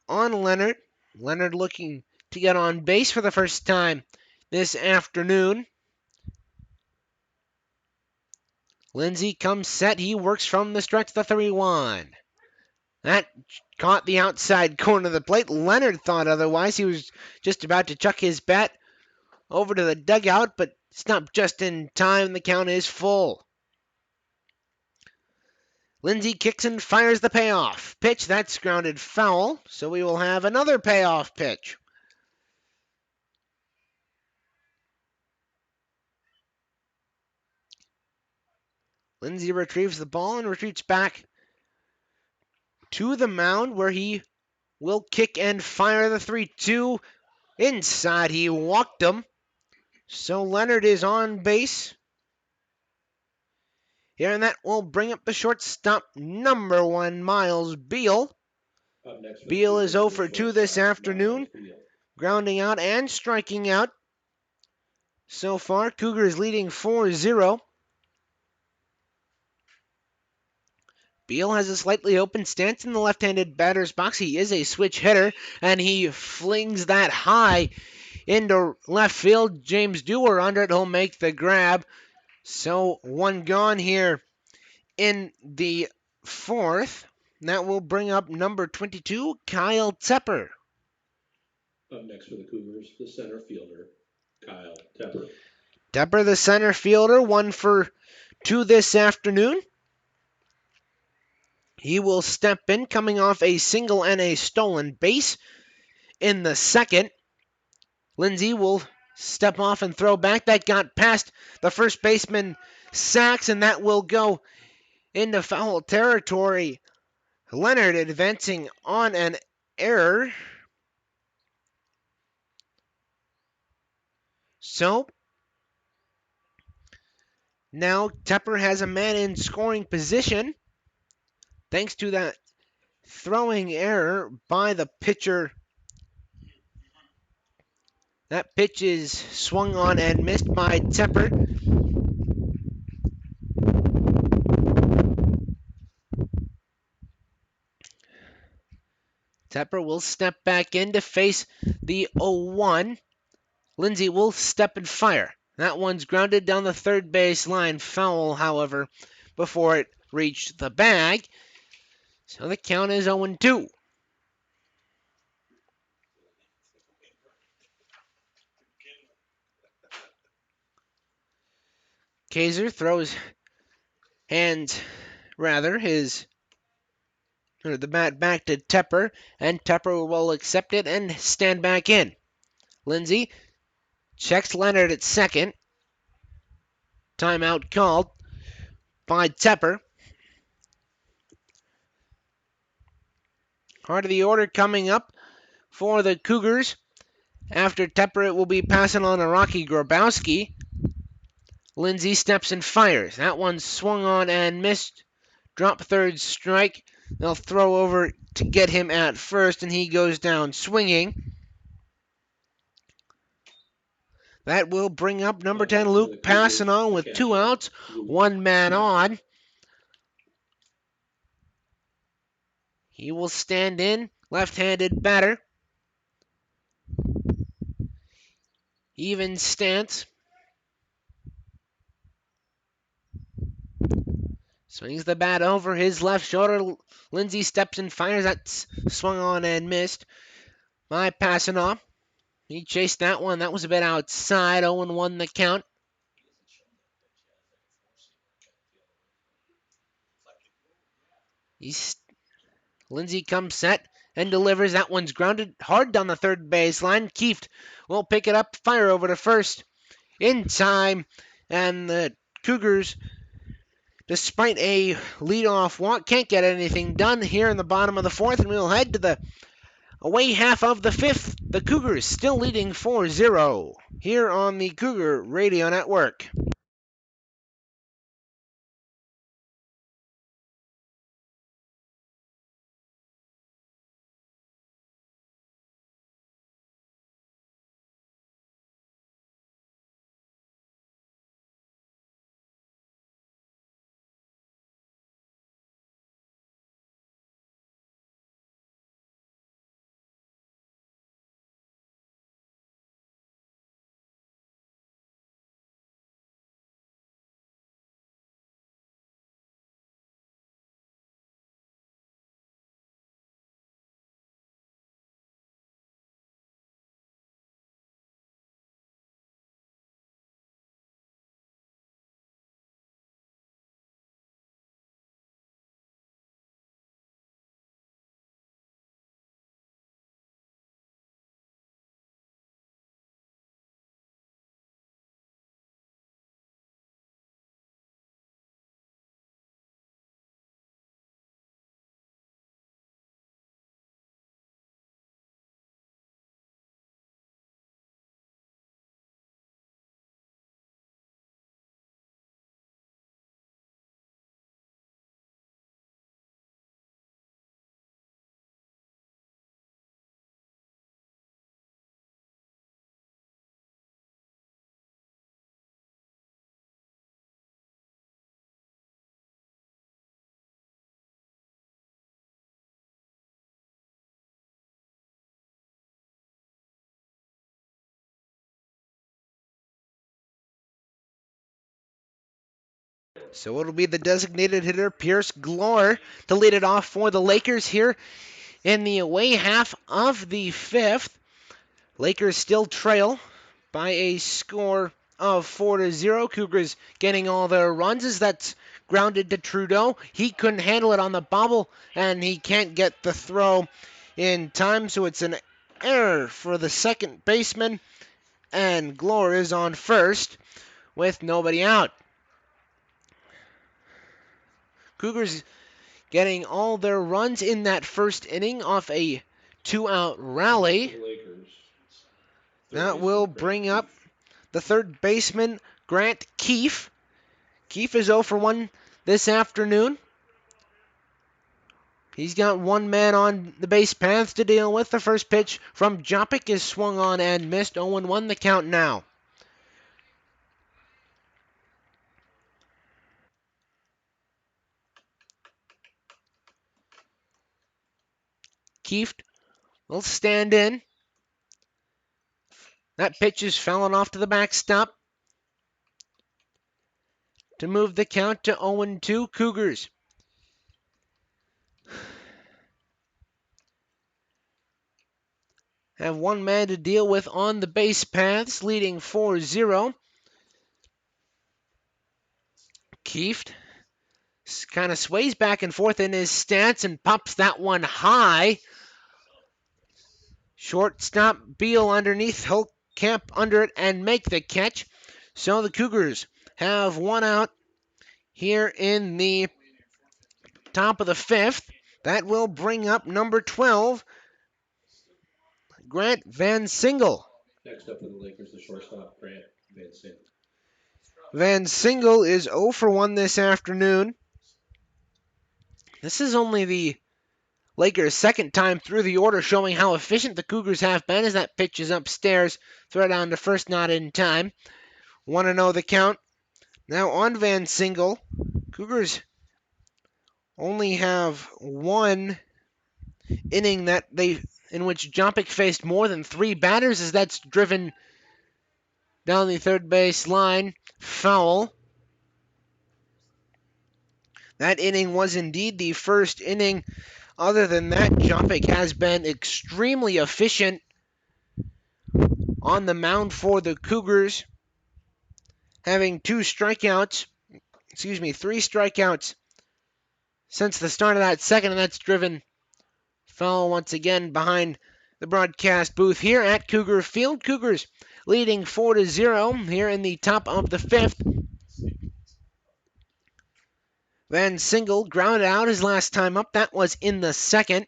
on Leonard. Leonard looking to get on base for the first time this afternoon. Lindsay comes set. He works from the stretch, the 3-1. That caught the outside corner of the plate. Leonard thought otherwise. He was just about to chuck his bat over to the dugout, but stopped just in time. The count is full. Lindsey kicks and fires the payoff pitch. That's grounded foul, so we will have another payoff pitch. Lindsey retrieves the ball and retreats back to the mound where he will kick and fire the 3-2. Inside, he walked him. So Leonard is on base. Here, and that will bring up the shortstop, number 1, Miles Beal. Beal is 0 for 2 this afternoon, grounding out and striking out. So far, Cougars leading 4-0. Beal has a slightly open stance in the left-handed batter's box. He is a switch hitter, and he flings that high into left field. James Dewar under it. He'll make the grab. So one gone here in the fourth. That will bring up number 22, Kyle Tepper. Up next for the Cougars, the center fielder, Kyle Tepper. Tepper, the center fielder, 1 for 2 this afternoon. He will step in, coming off a single and a stolen base in the second. Lindsey will step off and throw back. That got past the first baseman, Sachs, and that will go into foul territory. Leonard advancing on an error. So now Tepper has a man in scoring position thanks to that throwing error by the pitcher. That pitch is swung on and missed by Tepper. Tepper will step back in to face the 0-1. Lindsey will step and fire. That one's grounded down the third base line. Foul, however, before it reached the bag. So the count is 0-2. Kaiser throws the bat back to Tepper, and Tepper will accept it and stand back in. Lindsey checks Leonard at second. Timeout called by Tepper. Heart of the order coming up for the Cougars. After Tepper, it will be passing on to Rocky Grabowski. Lindsey steps and fires. That one swung on and missed. Drop third strike. They'll throw over to get him at first, and he goes down swinging. That will bring up number 10, Luke Passano, with 2 outs, 1 man on. He will stand in, left-handed batter. Even stance. Swings the bat over his left shoulder. Lindsey steps and fires. That's swung on and missed by Passano. He chased that one. That was a bit outside. 0-1 the count. Lindsey comes set and delivers. That one's grounded hard down the third baseline. Kieft will pick it up, fire over to first in time. And the Cougars, despite a leadoff walk, can't get anything done here in the bottom of the fourth. And we'll head to the away half of the fifth. The Cougars still leading 4-0 here on the Cougar Radio Network. So it'll be the designated hitter, Pierce Glore, to lead it off for the Lakers here in the away half of the fifth. Lakers still trail by a score of 4-0. Cougars getting all their runs as that's grounded to Trudeau. He couldn't handle it on the bobble, and he can't get the throw in time, so it's an error for the second baseman, and Glore is on first with nobody out. Cougars getting all their runs in that first inning off a two-out rally. That will bring up the third baseman, Grant Keefe. Keefe is 0 for 1 this afternoon. He's got one man on the base paths to deal with. The first pitch from Jopik is swung on and missed. 0-1 the count now. Keefe will stand in. That pitch is fouling off to the backstop to move the count to 0-2 Cougars. Have one man to deal with on the base paths, leading 4-0. Keefe kind of sways back and forth in his stance and pops that one high. Shortstop Beal underneath. He'll camp under it and make the catch. So the Cougars have one out here in the top of the fifth. That will bring up number 12, Grant Van Singel. Next up for the Lakers, the shortstop, Grant Van Singel. Van Singel is 0 for 1 this afternoon. This is only the Lakers' second time through the order, showing how efficient the Cougars have been as that pitch is upstairs. Throw down to first, not in time. 1-0 the count. Now on Van Singel, Cougars only have one inning in which Jopik faced more than three batters, as that's driven down the third base line. Foul. That inning was indeed the first inning. Other than that, Jopik has been extremely efficient on the mound for the Cougars, having three strikeouts since the start of that second, and that's driven foul once again behind the broadcast booth here at Cougar Field. Cougars leading 4-0 here in the top of the fifth. Van Singel grounded out his last time up. That was in the second.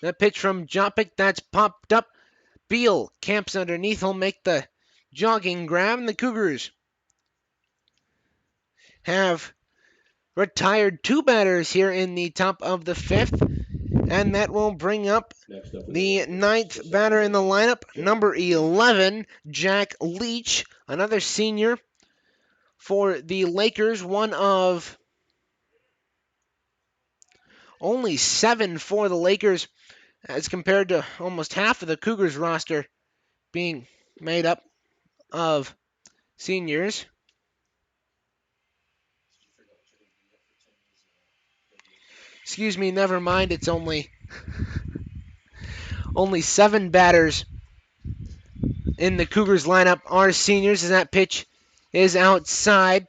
That pitch from Jopik, that's popped up. Beal camps underneath. He'll make the jogging grab, and the Cougars have retired two batters here in the top of the fifth, and that will bring up the ninth batter in the lineup, number 11, Jack Leach, another senior for the Lakers, one of only 7 for the Lakers as compared to almost half of the Cougars roster being made up of seniors. Excuse me, never mind, it's only 7 batters in the Cougars lineup are seniors, as that pitch is outside.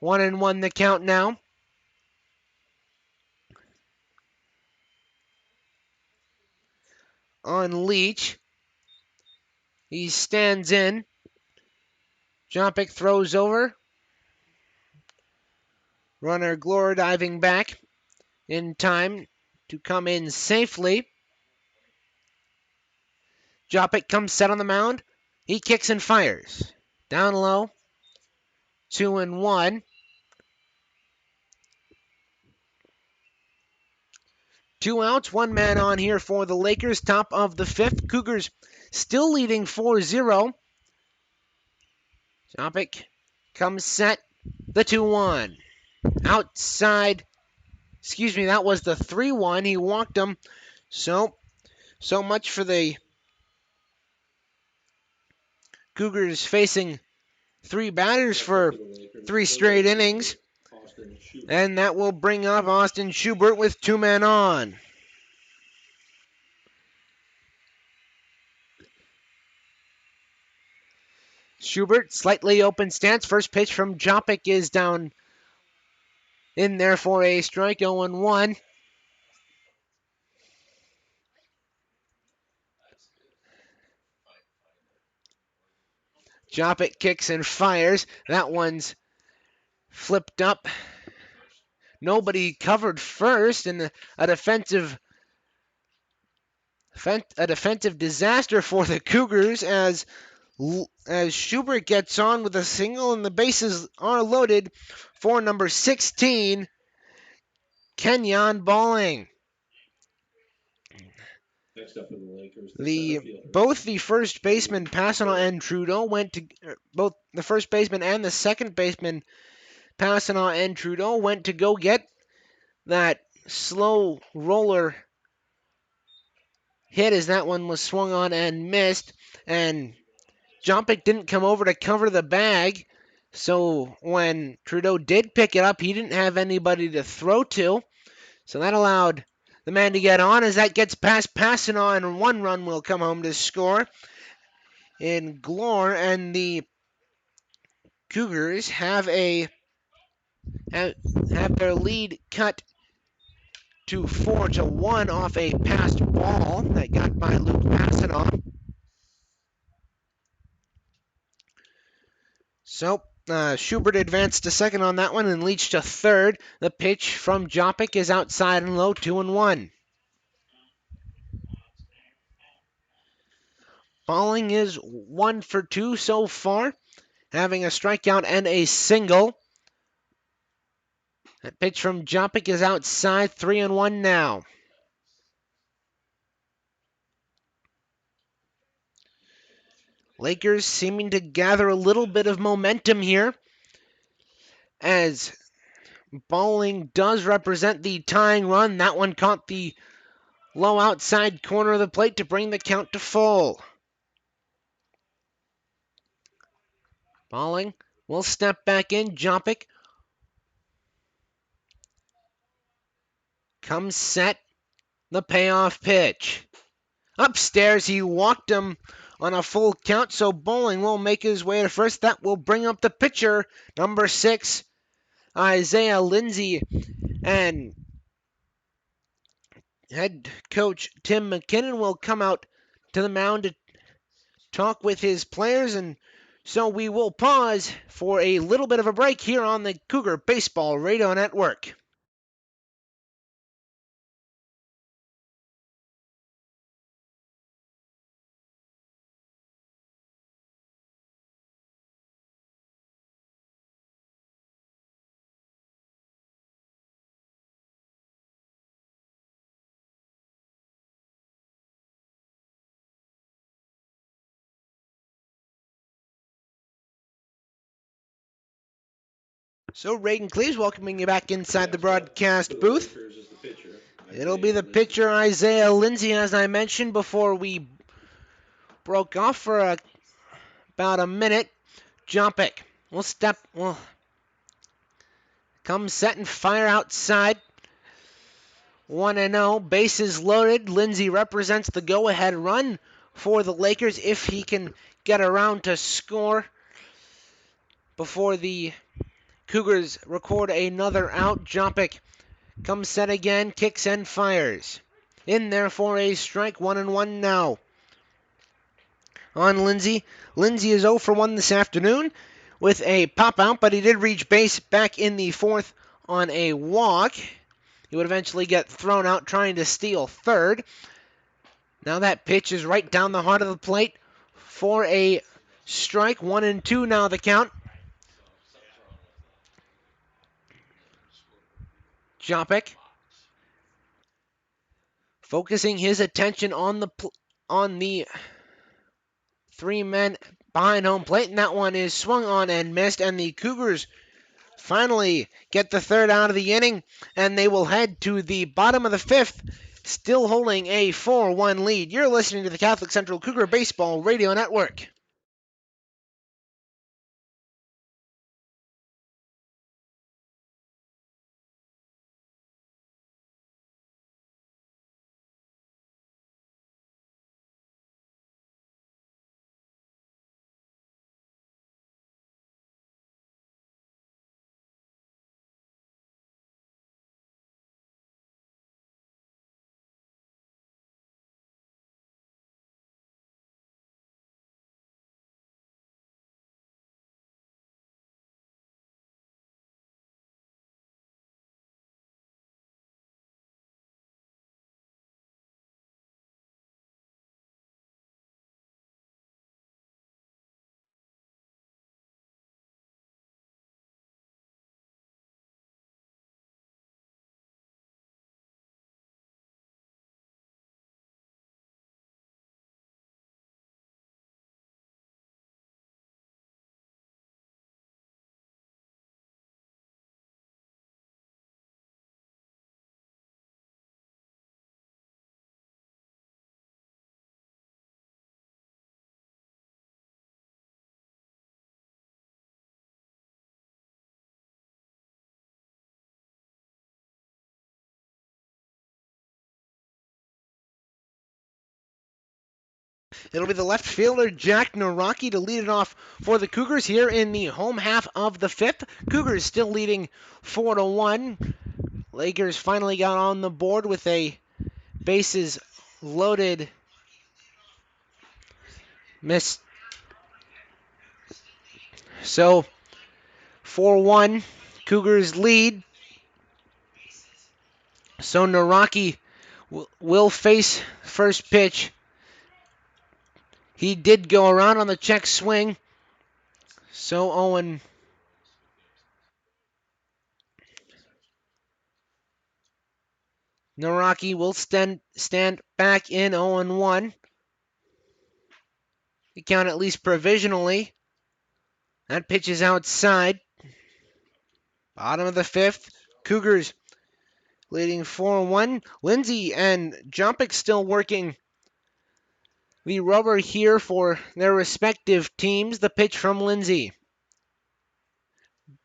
1-1 the count now. On Leach. He stands in. Jopik throws over. Runner Glore diving back in time to come in safely. Jopik comes set on the mound. He kicks and fires. Down low. 2-1. 2 outs, 1 man on here for the Lakers. Top of the fifth. Cougars still leading 4-0. Jopik comes set. The 2-1. Outside. Excuse me, that was the 3-1. He walked him. So much for the Cougars facing three batters Next up for the Lakers, three the straight right innings. fielder, Austin Schubert. And that will bring up Austin Schubert with 2 men on. Schubert, slightly open stance. First pitch from Jopic is down in there for a strike, 0-1. Jopic kicks and fires. That one's flipped up. Nobody covered first, and a defensive disaster for the Cougars as Schubert gets on with a single and the bases are loaded for number 16, Kenyon Balling. Next up for the Lakers, the center fielder. Both the first baseman Passano and Trudeau went to both the first baseman and the second baseman Passano and Trudeau went to go get that slow roller hit as that one was swung on and missed, and Jompic didn't come over to cover the bag. So when Trudeau did pick it up, he didn't have anybody to throw to. So that allowed the man to get on as that gets past Passano, and 1 run will come home to score in Glore, and the Cougars have their lead cut to 4-1 off a passed ball that got by Luke Passano. So Schubert advanced to second on that one and Leach to third. The pitch from Jopic is outside and low, 2-1. Balling is 1 for 2 so far, having a strikeout and a single. That pitch from Jopic is outside, 3-1 now. Lakers seeming to gather a little bit of momentum here, as Balling does represent the tying run. That one caught the low outside corner of the plate to bring the count to full. Balling will step back in. Jopic comes set. The payoff pitch. Upstairs, he walked him on a full count, so Balling will make his way to first. That will bring up the pitcher, number 6, Isaiah Lindsay, and head coach Tim McKinnon will come out to the mound to talk with his players, and so we will pause for a little bit of a break here on the Cougar Baseball Radio Network. So Reagan Cleaves welcoming you back inside the broadcast booth. It'll be the pitcher Isaiah Lindsay, as I mentioned before we broke off for about a minute. Jopic will come set and fire outside. 1-0, bases loaded. Lindsay represents the go-ahead run for the Lakers if he can get around to score before the Cougars record another out. Jopic comes set again, kicks and fires. In there for a strike, 1-1 now. On Lindsay. Lindsay is 0 for 1 this afternoon with a pop out, but he did reach base back in the 4th on a walk. He would eventually get thrown out trying to steal third. Now that pitch is right down the heart of the plate for a strike. 1-2 now the count. Jopic focusing his attention on the 3 men behind home plate, and that one is swung on and missed, and the Cougars finally get the third out of the inning, and they will head to the bottom of the 5th, still holding a 4-1 lead. You're listening to the Catholic Central Cougar Baseball Radio Network. It'll be the left fielder, Jack Naraki, to lead it off for the Cougars here in the home half of the fifth. Cougars still leading 4-1. Lakers finally got on the board with a bases loaded miss. So 4-1, Cougars lead. So Naraki will face first pitch. He did go around on the check swing. So Owen Naraki will stand back in 0-1. The count at least provisionally. That pitch is outside. Bottom of the fifth. Cougars leading 4-1. Lindsay and Jumpick still working the rubber here for their respective teams. The pitch from Lindsay.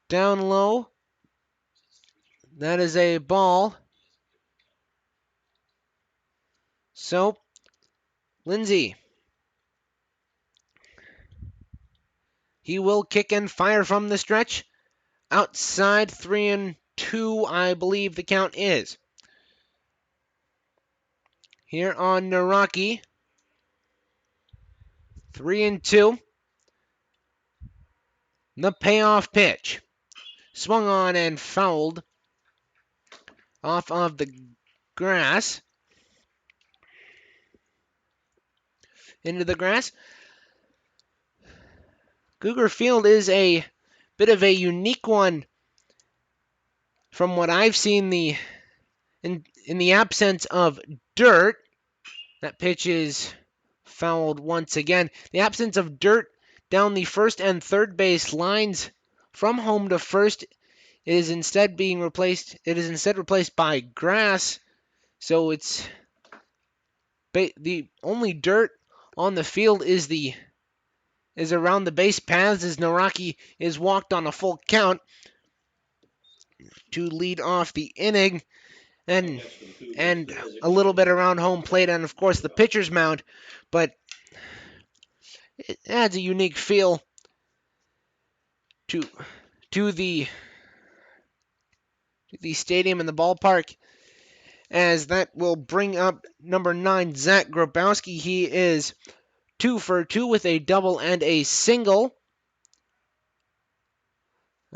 Down low. That is a ball. So, Lindsay. He will kick and fire from the stretch. Outside 3-2, I believe the count is. Here on Naraki. 3-2. The payoff pitch. Swung on and fouled off of the grass. Into the grass. Cougar Field is a bit of a unique one from what I've seen in the absence of dirt. That pitch is fouled once again. The absence of dirt down the first and third base lines from home to first is instead replaced by grass. So it's the only dirt on the field is around the base paths as Naraki is walked on a full count to lead off the inning, and a little bit around home plate and of course the pitcher's mound, but it adds a unique feel to the stadium and the ballpark, as that will bring up number 9, Zach Grabowski. He is 2 for 2 with a double and a single.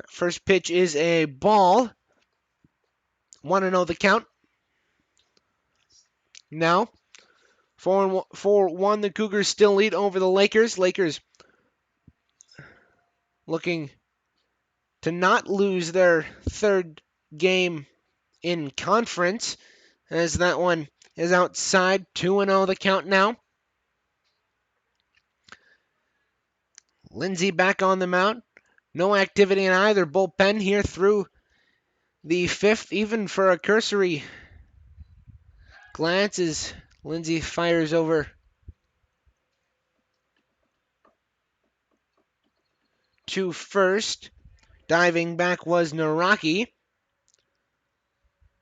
First pitch is a ball. 1-0 the count. Now, 4-1, the Cougars still lead over the Lakers. Lakers looking to not lose their third game in conference, as that one is outside. 2-0 the count now. Lindsay back on the mound. No activity in either bullpen here through the fifth, even for a cursory glance as Lindsay fires over to first. Diving back was Naraki.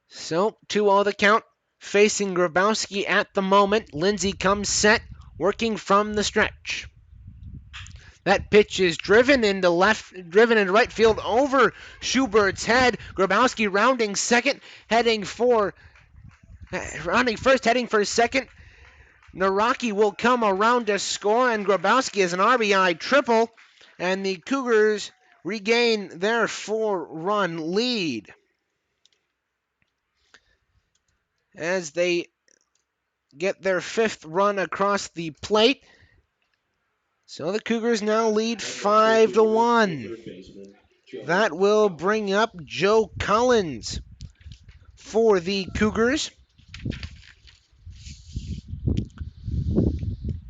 So 2-0 the count. Facing Grabowski at the moment. Lindsay comes set, working from the stretch. That pitch is driven into right field over Schubert's head. Grabowski rounding second, heading for second. Naraki will come around to score, and Grabowski is an RBI triple, and the Cougars regain their 4-run lead as they get their fifth run across the plate. So the Cougars now lead 5-1. That will bring up Joe Collins for the Cougars.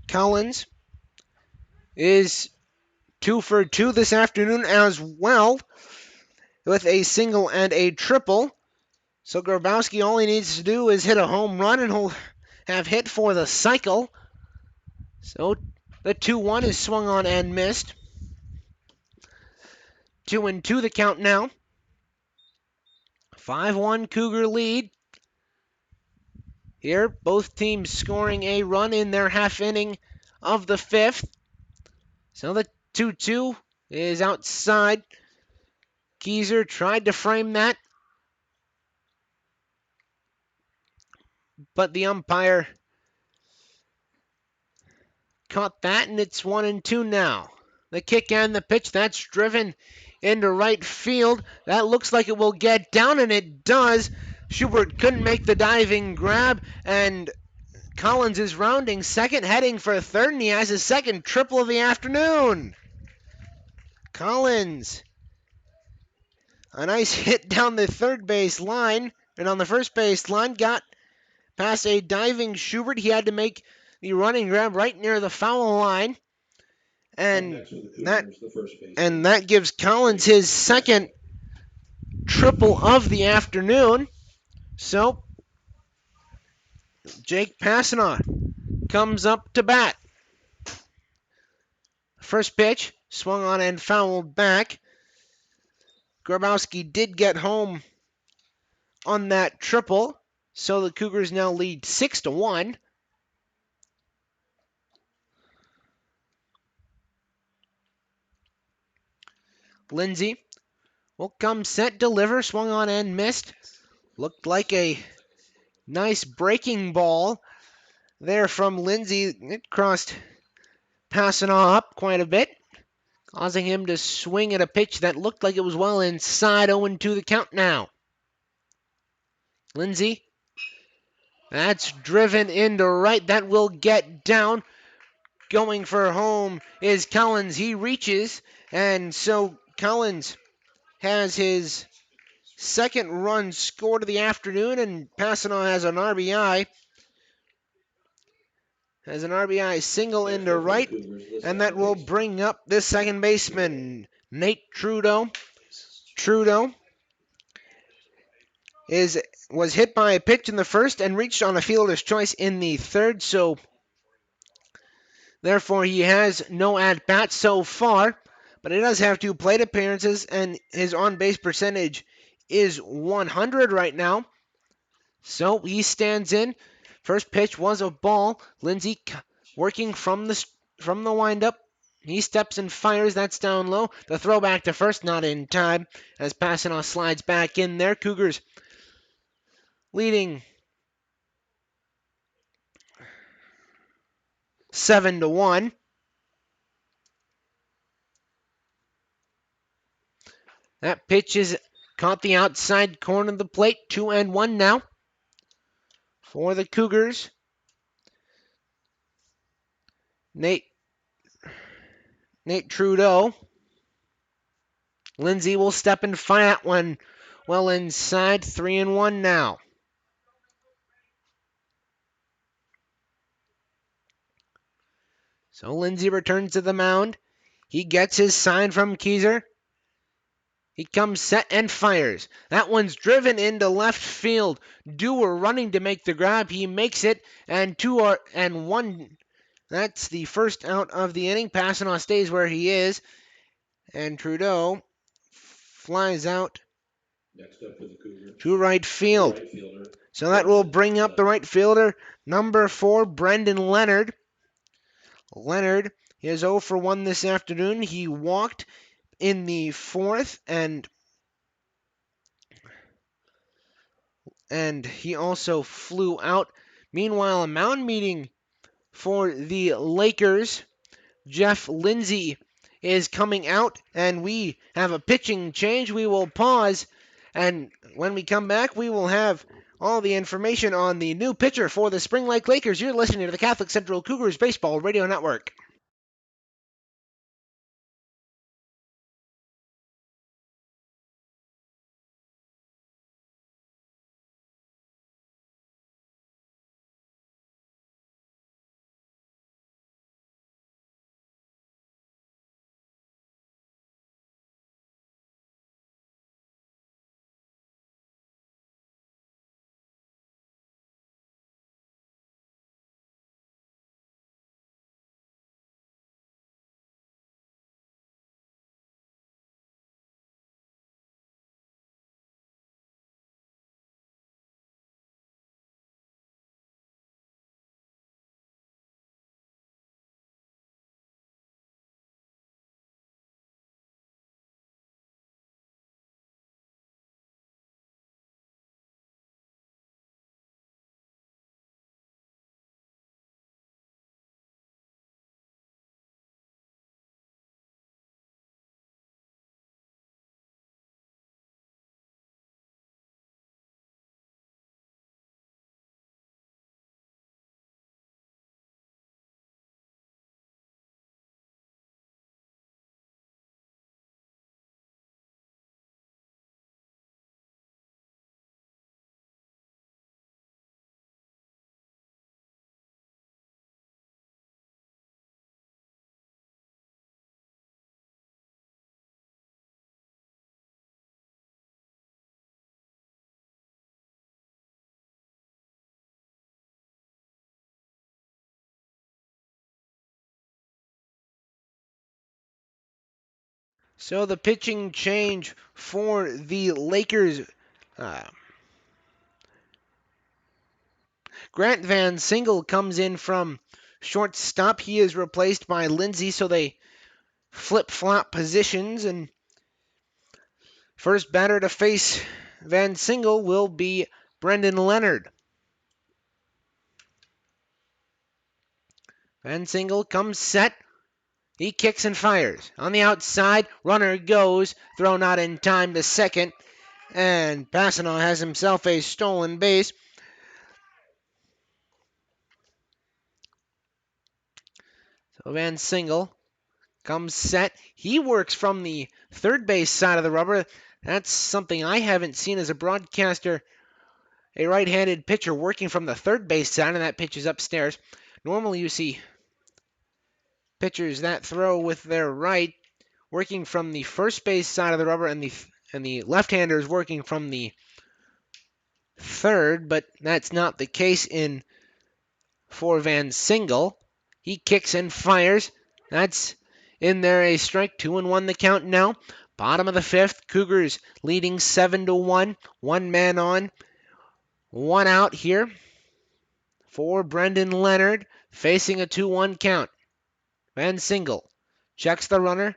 Collins is 2 for 2 this afternoon as well, with a single and a triple. So Grabowski, all he needs to do is hit a home run and he'll have hit for the cycle. So the 2-1 is swung on and missed. 2-2 the count now. 5-1 Cougar lead. Here, both teams scoring a run in their half inning of the fifth. So the 2-2 is outside. Keyser tried to frame that, but the umpire caught that, and it's 1-2 now. The kick and the pitch, that's driven into right field. That looks like it will get down, and it does. Schubert couldn't make the diving grab, and Collins is rounding second, heading for third, and he has his second triple of the afternoon. Collins, a nice hit down the third base line, and on the first base line, got past a diving Schubert. He had to make the running grab right near the foul line. And that gives Collins his second triple of the afternoon. So Jake Passanaugh comes up to bat. First pitch, swung on and fouled back. Grabowski did get home on that triple, so the Cougars now lead 6-1. Lindsay will come set, deliver, swung on and missed. Looked like a nice breaking ball there from Lindsay. It crossed Passanaugh up quite a bit, causing him to swing at a pitch that looked like it was well inside. 0-2 the count now. Lindsay, that's driven into right. That will get down. Going for home is Collins. He reaches, and so Collins has his second run scored of the afternoon, and Passanaugh has an RBI. Has an RBI single into right, and that will bring up this second baseman, Nate Trudeau. Trudeau was hit by a pitch in the first and reached on a fielder's choice in the third, so therefore he has no at-bat so far, but he does have 2 plate appearances, and his on-base percentage is 100 right now. So he stands in. First pitch was a ball. Lindsay working from the windup. He steps and fires. That's down low. The throw back to first, not in time, as Passanaugh slides back in there. Cougars leading 7-1. That pitch is caught the outside corner of the plate. 2-1 now for the Cougars. Nate Trudeau. Lindsay will step and fire that one well inside. 3-1 now. So Lindsay returns to the mound. He gets his sign from Keyser. He comes set and fires. That one's driven into left field. Dewar running to make the grab. He makes it, and 1. That's the first out of the inning. Passanaugh stays where he is, and Trudeau flies out to right field. So that will bring up the right fielder, number 4, Brendan Leonard. Leonard is 0 for 1 this afternoon. He walked in the fourth, and he also flew out. Meanwhile, a mound meeting for the Lakers. Jeff Lindsay is coming out, and we have a pitching change. We will pause, and when we come back, we will have all the information on the new pitcher for the Spring Lake Lakers. You're listening to the Catholic Central Cougars Baseball Radio Network. So the pitching change for the Lakers. Uh, Grant Van Single comes in from shortstop. He is replaced by Lindsay, so they flip-flop positions. And first batter to face Van Single will be Brendan Leonard. Van Single comes set. He kicks and fires. On the outside, runner goes. Throw not in time to second. And Passanant has himself a stolen base. So Van Single comes set. He works from the third base side of the rubber. That's something I haven't seen as a broadcaster. A right-handed pitcher working from the third base side, and that pitch is upstairs. Normally you see pitchers that throw with their right working from the first base side of the rubber, and the left-hander is working from the third, but that's not the case for Van Single. He kicks and fires. That's in there, a strike. 2-1 the count now. Bottom of the fifth. Cougars leading 7-1. One man on, one out here for Brendan Leonard, facing a 2-1 count. Van Single checks the runner.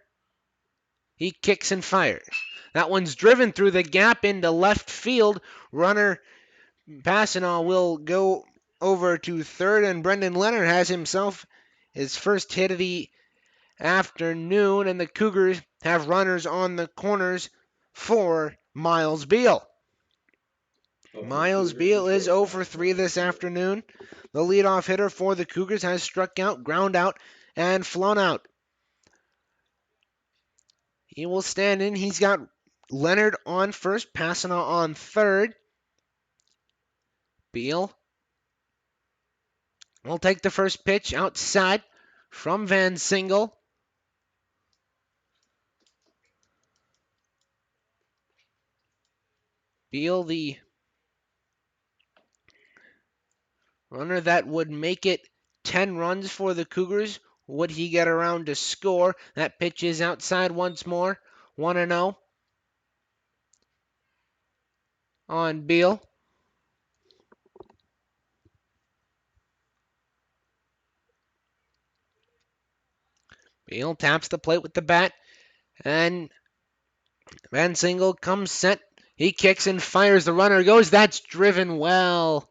He kicks and fires. That one's driven through the gap into left field. Runner Passanant will go over to third, and Brendan Leonard has himself his first hit of the afternoon, and the Cougars have runners on the corners for Miles Beal. Miles Beal is 0 for 3 this afternoon. The leadoff hitter for the Cougars has struck out, ground out, and flown out. He will stand in. He's got Leonard on first, Passanant on third. Beal will take the first pitch outside from Van Single. Beal, the runner that would make it 10 runs for the Cougars. Would he get around to score? That pitch is outside once more. 1-0 on Beal. Beal taps the plate with the bat, and Van Single comes set. He kicks and fires. The runner goes. That's driven well.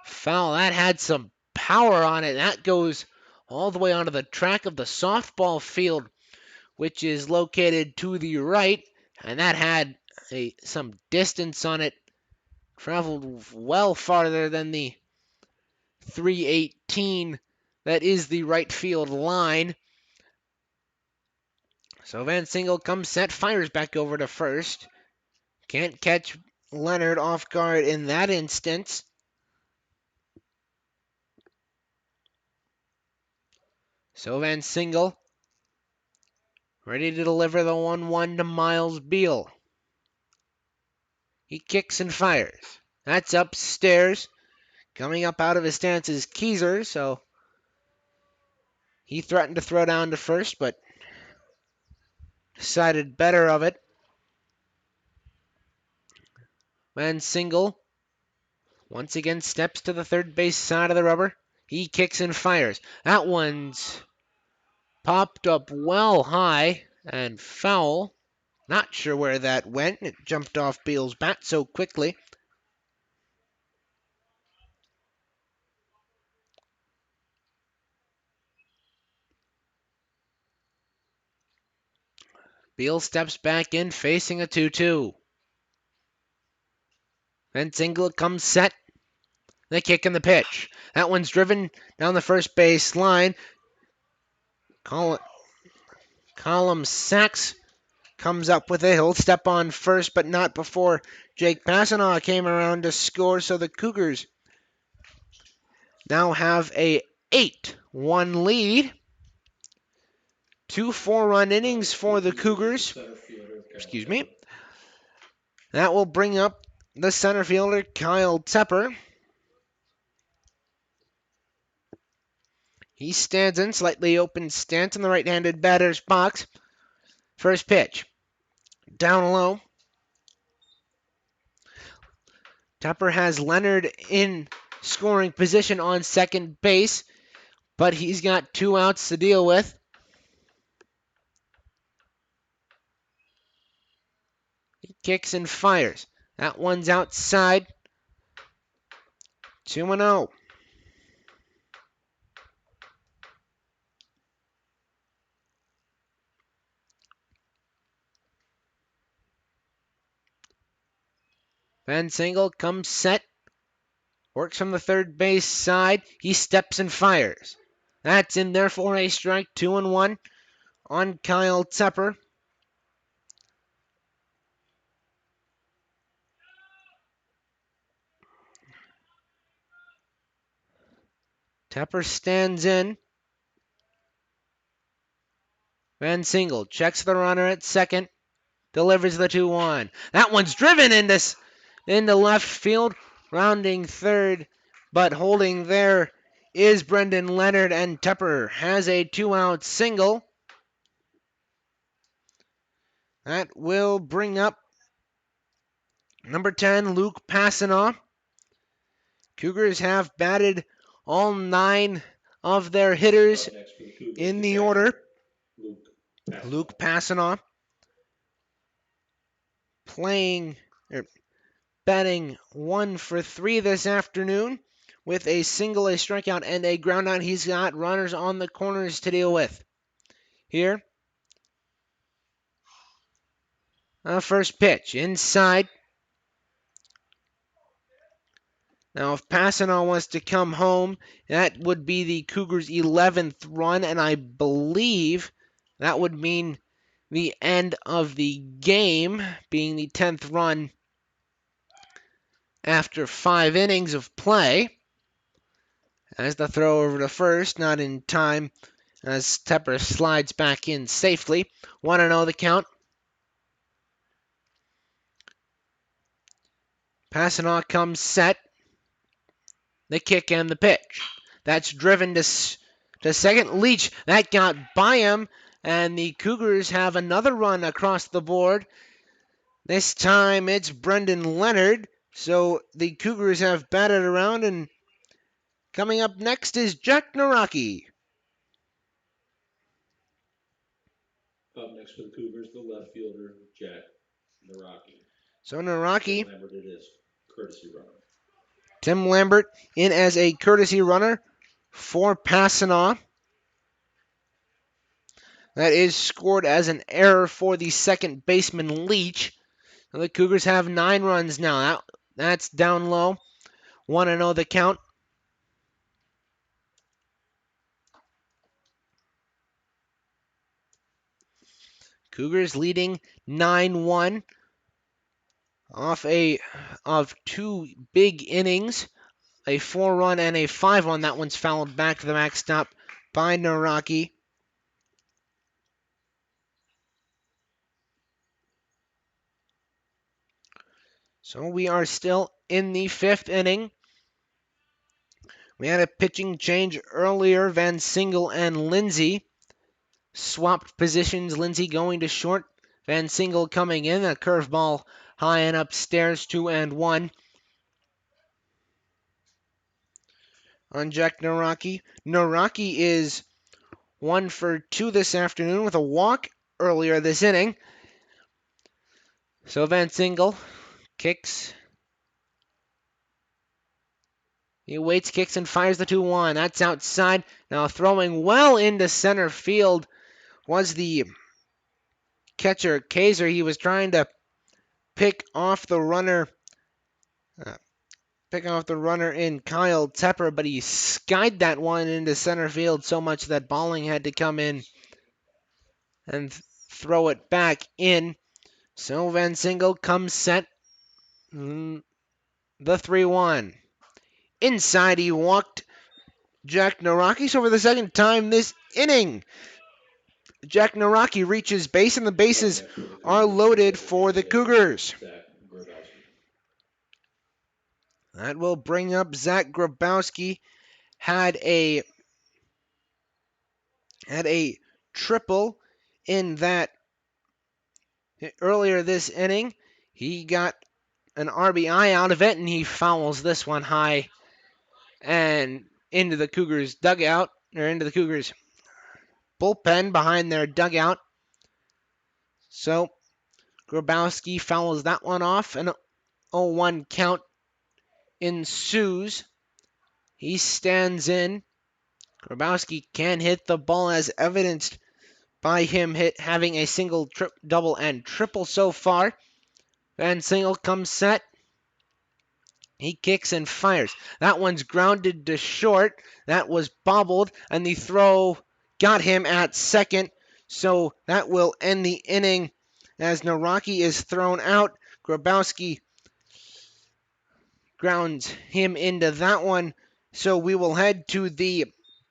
Foul. That had some power on it. That goes all the way onto the track of the softball field, which is located to the right, and that had some distance on it. Traveled well farther than the 318 that is the right field line. So Van Single comes set, fires back over to first. Can't catch Leonard off guard in that instance. So Van Single ready to deliver the 1-1 to Miles Beal. He kicks and fires. That's upstairs. Coming up out of his stance is Keyser, so he threatened to throw down to first, but decided better of it. Van Single once again steps to the third base side of the rubber. He kicks and fires. That one's popped up well high and foul. Not sure where that went. It jumped off Beal's bat so quickly. Beal steps back in, facing a 2-2. Van Single comes set. The kick and the pitch. That one's driven down the first base line. Column Sachs comes up with it. He'll step on first, but not before Jake Passanant came around to score. So the Cougars now have a 8-1 lead. 2 4-run innings for the Cougars. Excuse me. That will bring up the center fielder, Kyle Tepper. He stands in, slightly open stance in the right-handed batter's box. First pitch. Down low. Tepper has Leonard in scoring position on second base, but he's got 2 outs to deal with. He kicks and fires. That one's outside. 2-0. Van Single comes set. Works from the third base side. He steps and fires. That's in there for a strike. 2-1 on Kyle Tepper. Tepper stands in. Van Single checks the runner at second. Delivers the 2-1. That one's driven into left field. Rounding third, but holding there is Brendan Leonard, and Tepper has a 2-out single. That will bring up number 10, Luke Passanoff. Cougars have batted all 9 of their hitters in the order. Luke Passanoff batting 1 for 3 this afternoon with a single, a strikeout, and a groundout. He's got runners on the corners to deal with. Here, first pitch inside. Now, if Passano wants to come home, that would be the Cougars' 11th run, and I believe that would mean the end of the game, being the 10th run after 5 innings of play. As the throw over to first, not in time, as Tepper slides back in safely. 1-0 the count. Passanoff comes set. The kick and the pitch. That's driven to second. Leach, that got by him, and the Cougars have another run across the board. This time it's Brendan Leonard, so the Cougars have batted around, and coming up next is Jack Naraki. Up next for the Cougars, the left fielder, Jack Naraki. So Naraki, Lambert it is, courtesy runner. Tim Lambert in as a courtesy runner for Passanoff. That is scored as an error for the second baseman, Leach. So the Cougars have 9 runs now. That's down low. 1-0 the count. Cougars leading 9-1 of 2 big innings, a 4-run and a 5-run. That one's fouled back to the backstop by Naraki. So we are still in the 5th inning. We had a pitching change earlier. Van Single and Lindsay swapped positions. Lindsay going to short. Van Single coming in. A curveball high and upstairs. 2-1 on Jack Naraki. Naraki is 1 for 2 this afternoon with a walk earlier this inning. So Van Single kicks. He waits, kicks, and fires the 2-1. That's outside. Now throwing well into center field was the catcher, Kaiser. He was trying to pick off the runner in Kyle Tepper, but he skied that one into center field so much that Balling had to come in and throw it back in. So Van Single comes set. The 3-1. Inside he walked Jack Naraki. So for the second time this inning, Jack Naraki reaches base, and the bases are loaded for the Cougars. That will bring up Zach Grabowski. Had a triple in that earlier this inning. He got an RBI out of it, and he fouls this one high and into the Cougars dugout, or into the Cougars bullpen behind their dugout. So Grabowski fouls that one off. An 0-1 count ensues. He stands in. Grabowski can hit the ball as evidenced by him having a single, double, and triple so far. Van Single comes set. He kicks and fires. That one's grounded to short. That was bobbled, and the throw got him at second. So that will end the inning as Naraki is thrown out. Grabowski grounds him into that one. So we will head to the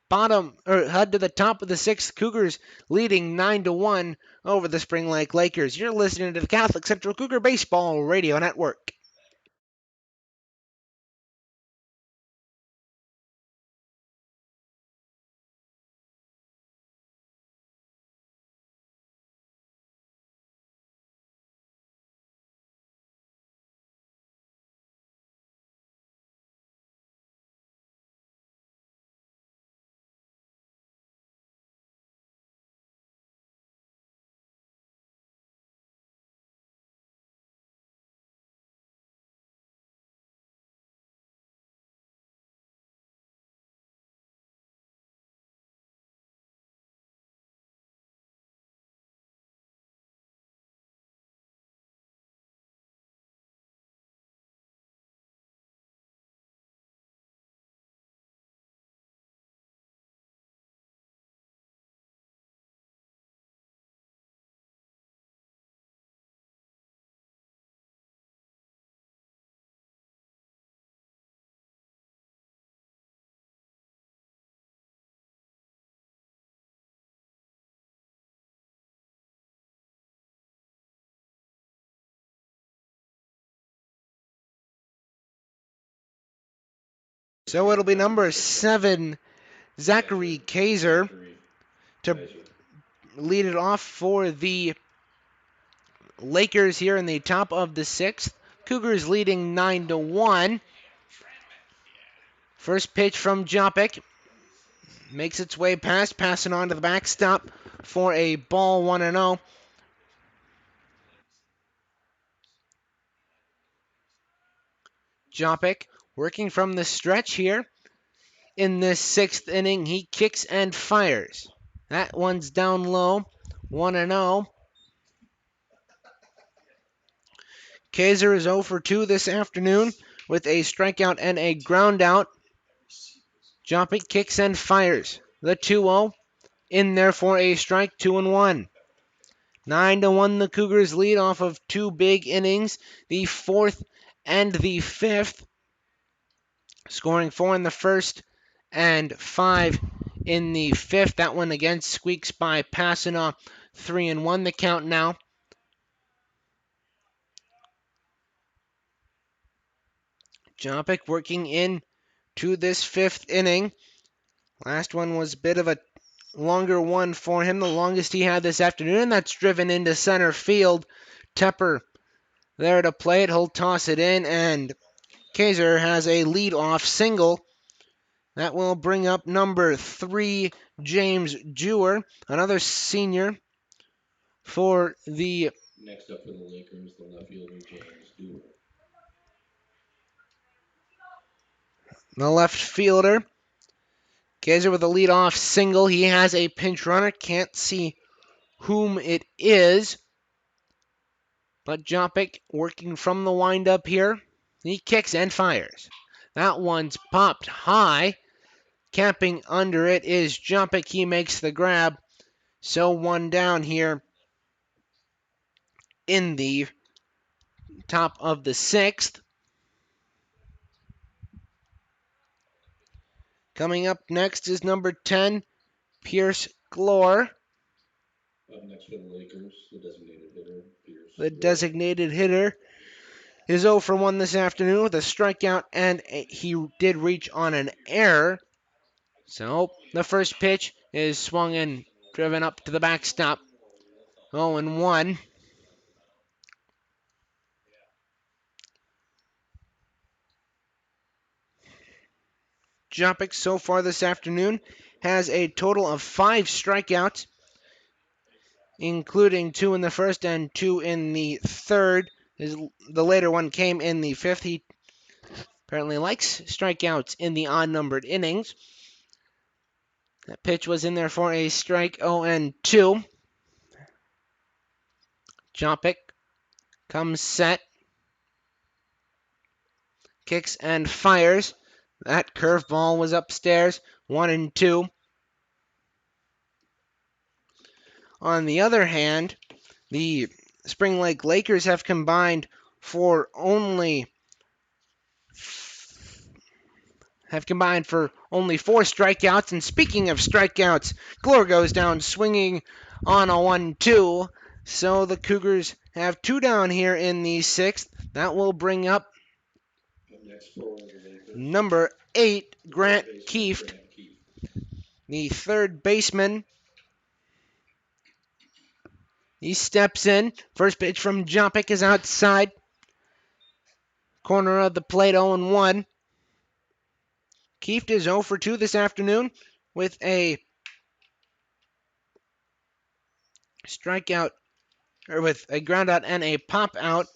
head to the top of the sixth. Cougars leading 9-1 over the Spring Lake Lakers. You're listening to the Catholic Central Cougar Baseball Radio Network. So it'll be number 7, Zachary Kaiser, to lead it off for the Lakers here in the top of the sixth. Cougars leading 9-1. First pitch from Jopik. Makes its way past, passing on to the backstop for a ball 1-0. Jopik working from the stretch here. In this sixth inning, he kicks and fires. That one's down low, 1-0. Kaiser is 0 for 2 this afternoon with a strikeout and a groundout. Jopik kicks and fires. The 2-0 in there for a strike, 2-1. 9-1 the Cougars lead off of 2 big innings, the fourth and the fifth, scoring 4 in the first and 5 in the fifth. That one again squeaks by Passanoff. 3-1 the count now. Jopik working in to this fifth inning. Last one was a bit of a longer one for him, the longest he had this afternoon, and that's driven into center field. Tepper there to play it. He'll toss it in, and Kaiser has a lead-off single. That will bring up number 3, James Jewer, another senior for the... Next up for the Lakers, the left fielder, James Jewer. The left fielder. Kaiser with a lead-off single. He has a pinch runner. Can't see whom it is. But Jopik working from the windup here. He kicks and fires. That one's popped high. Camping under it is Jopik. He makes the grab. So one down here in the top of the sixth. Coming up next is number 10, Pierce Glore. Up next for the Lakers, the designated hitter, Pierce. The designated hitter is 0 for 1 this afternoon with a strikeout, and he did reach on an error. So the first pitch is swung and driven up to the backstop. 0-1. Jopik so far this afternoon has a total of 5 strikeouts, including 2 in the first and 2 in the third. The later one came in the fifth. He apparently likes strikeouts in the odd-numbered innings. That pitch was in there for a strike, 0-2. Jopik comes set, kicks and fires. That curveball was upstairs, 1-2. On the other hand, the Spring Lake Lakers have combined for only 4 strikeouts. And speaking of strikeouts, Glore goes down swinging on a 1-2. So the Cougars have 2 down here in the 6th. That will bring up number 8, Grant Kieft, the third baseman. He steps in. First pitch from Jopik is outside. Corner of the plate, 0-1. Kieft is 0 for 2 this afternoon with a strikeout, or with a ground out and a pop out.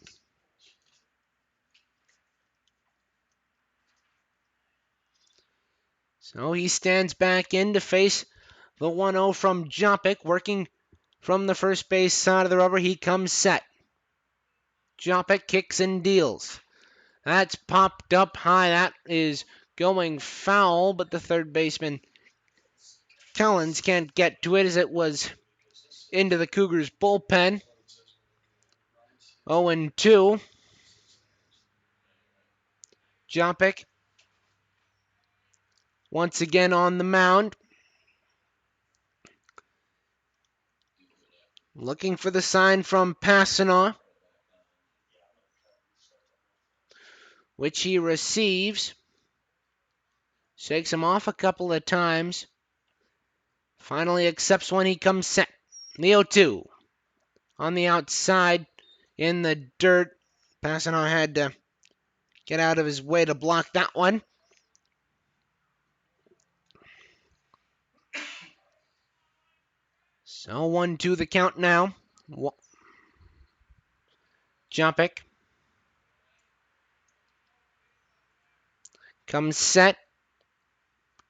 So he stands back in to face the 1-0 from Jopik, working from the first base side of the rubber. He comes set. Jopik kicks and deals. That's popped up high. That is going foul, but the third baseman, Collins, can't get to it as it was into the Cougars' bullpen. 0-2. Jopik once again on the mound. Looking for the sign from Passanaw, which he receives. Shakes him off a couple of times. Finally accepts when he comes set. The 0-2. On the outside in the dirt. Passanaw had to get out of his way to block that one. So 1-2 the count now. Jopik comes set.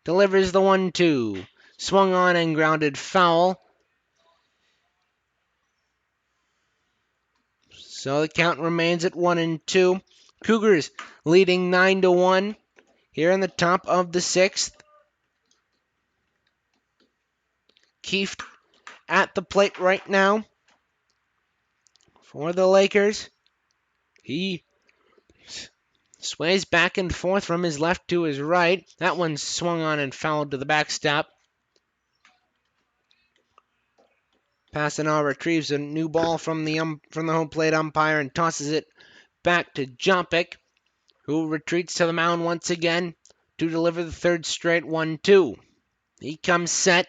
Delivers the 1-2. Swung on and grounded foul. So the count remains at 1-2. Cougars leading 9-1 here in the top of the 6th. Kieft at the plate right now for the Lakers. He sways back and forth from his left to his right. That one swung on and fouled to the backstop. Passanaw retrieves a new ball from the home plate umpire and tosses it back to Jopik, who retreats to the mound once again to deliver the third straight 1-2. He comes set.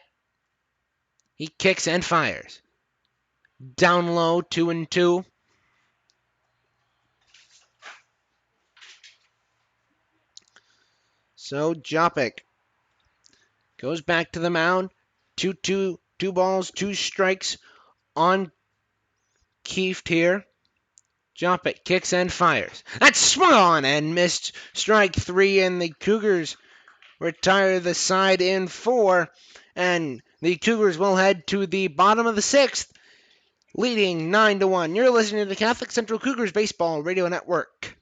He kicks and fires. Down low, 2-2. So Jopik goes back to the mound. 2-2, 2 balls, 2 strikes on Kieft here. Jopik kicks and fires. That's swung on and missed. Strike 3, and the Cougars retire the side in 4. And the Cougars will head to the bottom of the 6th, leading 9-1. You're listening to the Catholic Central Cougars Baseball Radio Network.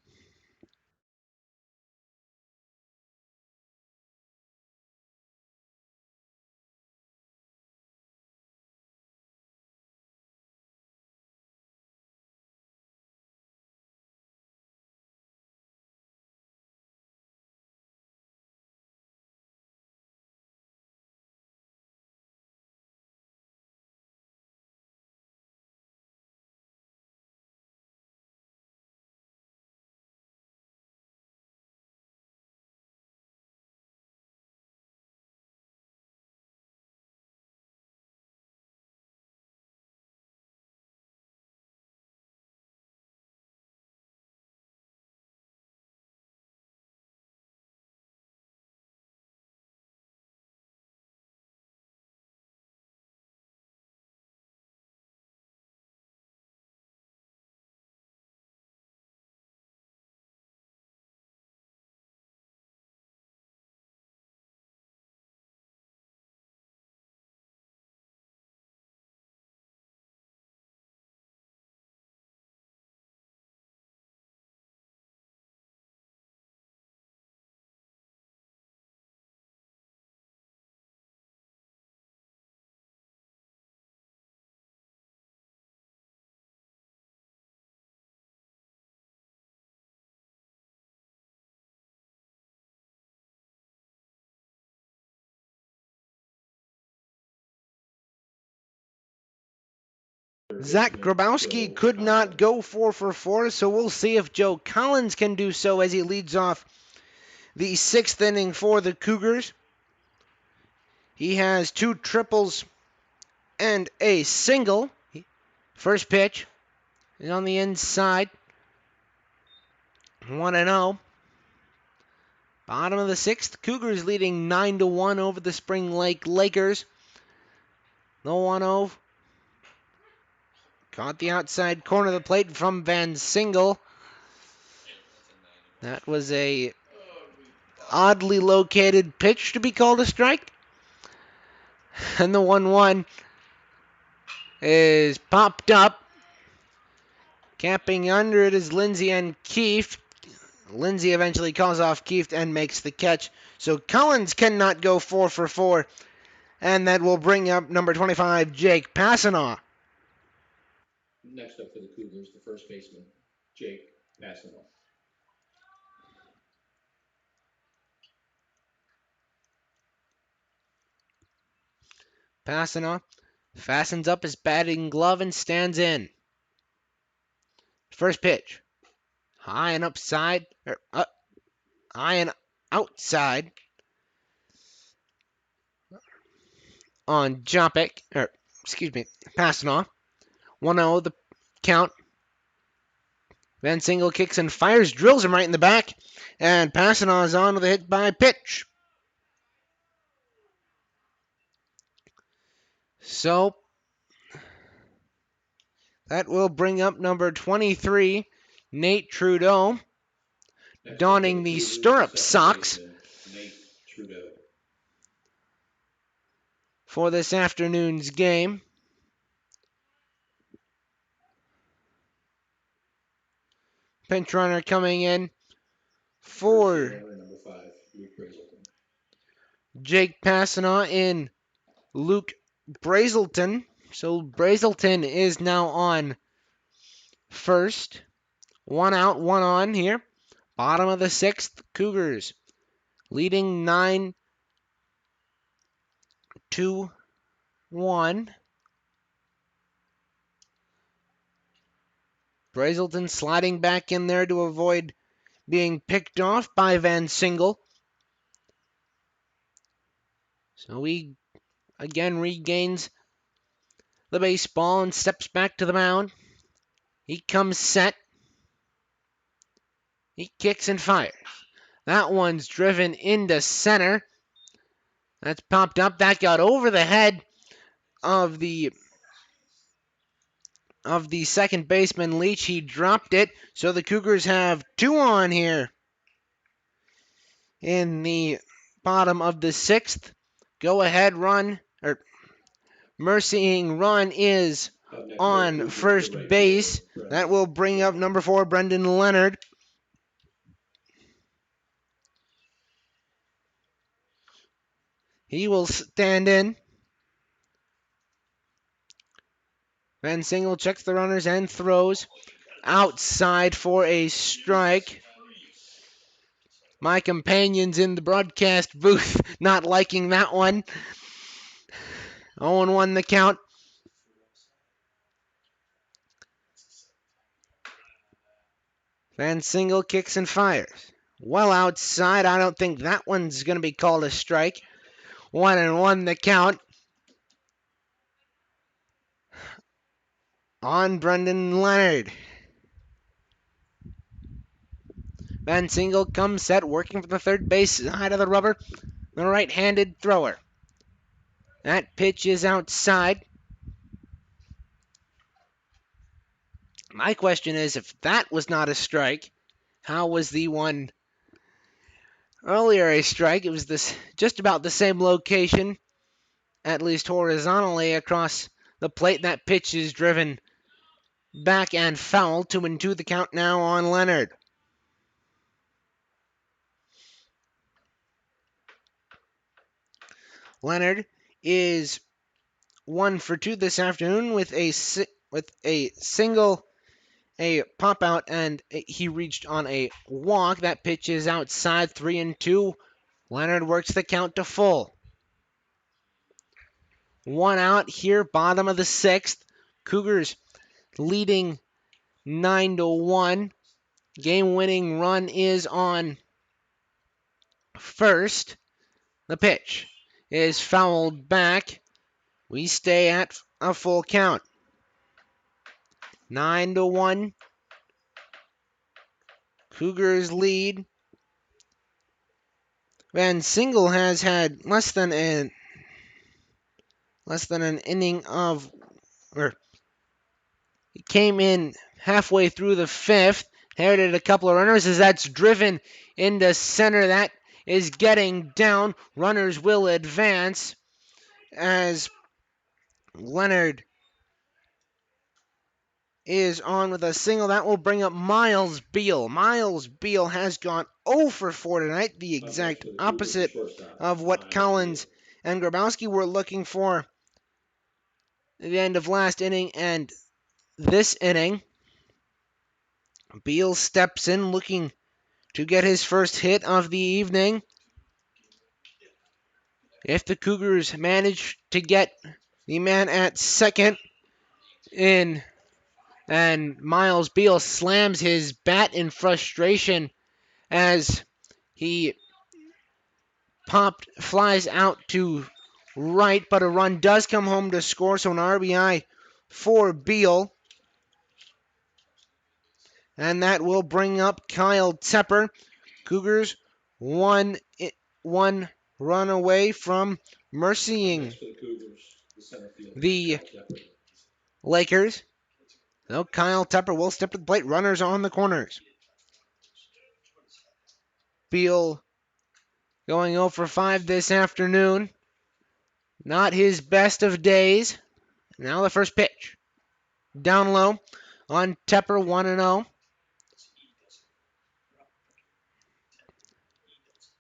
Zach Grabowski could not go 4 for 4, so we'll see if Joe Collins can do so as he leads off the 6th inning for the Cougars. He has 2 triples and a single. First pitch is on the inside. 1-0. Bottom of the 6th, Cougars leading 9-1 over the Spring Lake Lakers. The 1-0. Caught the outside corner of the plate from Van Singel. That was a oddly located pitch to be called a strike. And the 1-1 is popped up. Capping under it is Lindsay and Keefe. Lindsay eventually calls off Keefe and makes the catch. So Collins cannot go 4 for 4. And that will bring up number 25, Jake Passanaw. Next up for the Cougars, the first baseman, Jake Passanaw. Passanaw fastens up his batting glove and stands in. First pitch. High and upside. High and outside. On Passanaw. 1-0 the count. Van Singel kicks and fires, drills him right in the back. And Passanaw is on with a hit by pitch. So that will bring up number 23, Nate Trudeau, donning the stirrup socks for this afternoon's game. Pinch runner coming in for Jake Passanaw in Luke Brazelton. So Brazelton is now on first. 1 out, 1 on here. Bottom of the 6th, Cougars leading 9-1. Brazelton sliding back in there to avoid being picked off by Van Singel. So he again regains the baseball and steps back to the mound. He comes set. He kicks and fires. That one's driven into center. That's popped up. That got over the head of the second baseman, Leach. He dropped it. So the Cougars have 2 on here in the bottom of the 6th. Go ahead run, or mercying run is on first base. That will bring up number 4, Brendan Leonard. He will stand in. Van Singel checks the runners and throws outside for a strike. My companions in the broadcast booth not liking that one. 0-1 the count. Van Singel kicks and fires. Well outside. I don't think that one's going to be called a strike. 1-1 the count. On Brendan Leonard. Van Singel comes set, working from the third base side of the rubber. The right-handed thrower. That pitch is outside. My question is, if that was not a strike, how was the one earlier a strike? It was just about the same location, at least horizontally across the plate. That pitch is driven back and foul. 2-2 the count now on Leonard. Leonard is 1 for 2 this afternoon with a single, a pop out, and he reached on a walk. That pitch is outside. 3-2. Leonard works the count to full. 1 out here, bottom of the 6th. Cougars leading 9-1. Game-winning run is on first. The pitch is fouled back. We stay at a full count. 9-1. Cougars lead. Van Single has had less than an inning of, or he came in halfway through the fifth, inherited a couple of runners as that's driven into center. That is getting down. Runners will advance as Leonard is on with a single. That will bring up Miles Beal. Miles Beal has gone 0 for 4 tonight, the exact opposite of what Collins and Grabowski were looking for at the end of last inning and this inning. Beal steps in looking to get his first hit of the evening. If the Cougars manage to get the man at second in, and Miles Beal slams his bat in frustration as he flies out to right, but a run does come home to score, so an RBI for Beal. And that will bring up Kyle Tepper. Cougars one run away from mercying the Lakers. So Kyle Tepper will step to the plate. Runners on the corners. Beal going 0 for 5 this afternoon. Not his best of days. Now the first pitch. Down low on Tepper, 1-0.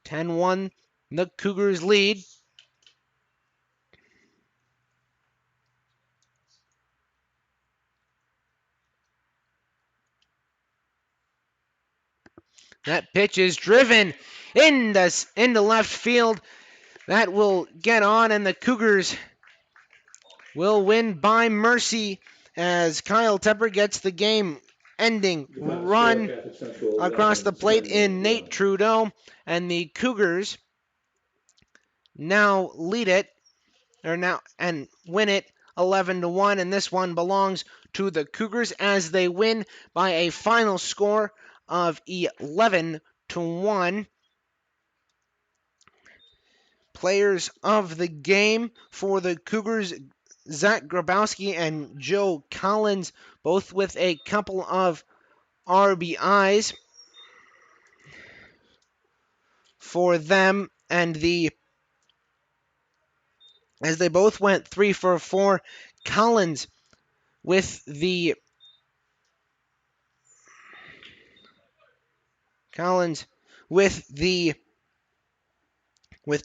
10-1, the Cougars lead. That pitch is driven into left field. That will get on, and the Cougars will win by mercy as Kyle Tepper gets the game-ending run across the plate in Nate Trudeau, and the Cougars now lead it, and win it 11-1, and this one belongs to the Cougars as they win by a final score of 11-1. Players of the game for the Cougars, Zach Grabowski and Joe Collins, both with a couple of RBIs for them, and as they both went 3 for 4. Collins with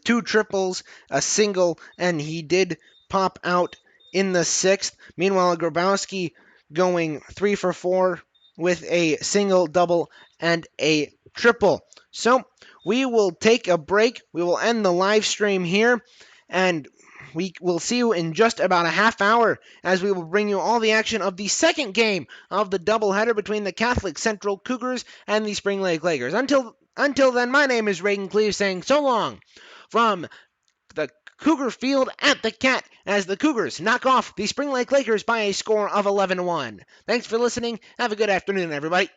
two triples, a single, and he did pop out in the sixth. Meanwhile, Grabowski going 3 for 4 with a single, double, and a triple. So we will take a break. We will end the live stream here, and we will see you in just about a half hour as we will bring you all the action of the second game of the doubleheader between the Catholic Central Cougars and the Spring Lake Lakers. Until then, my name is Reagan Cleve saying so long from the Cougar Field at the Cat as the Cougars knock off the Spring Lake Lakers by a score of 11-1. Thanks for listening. Have a good afternoon, everybody.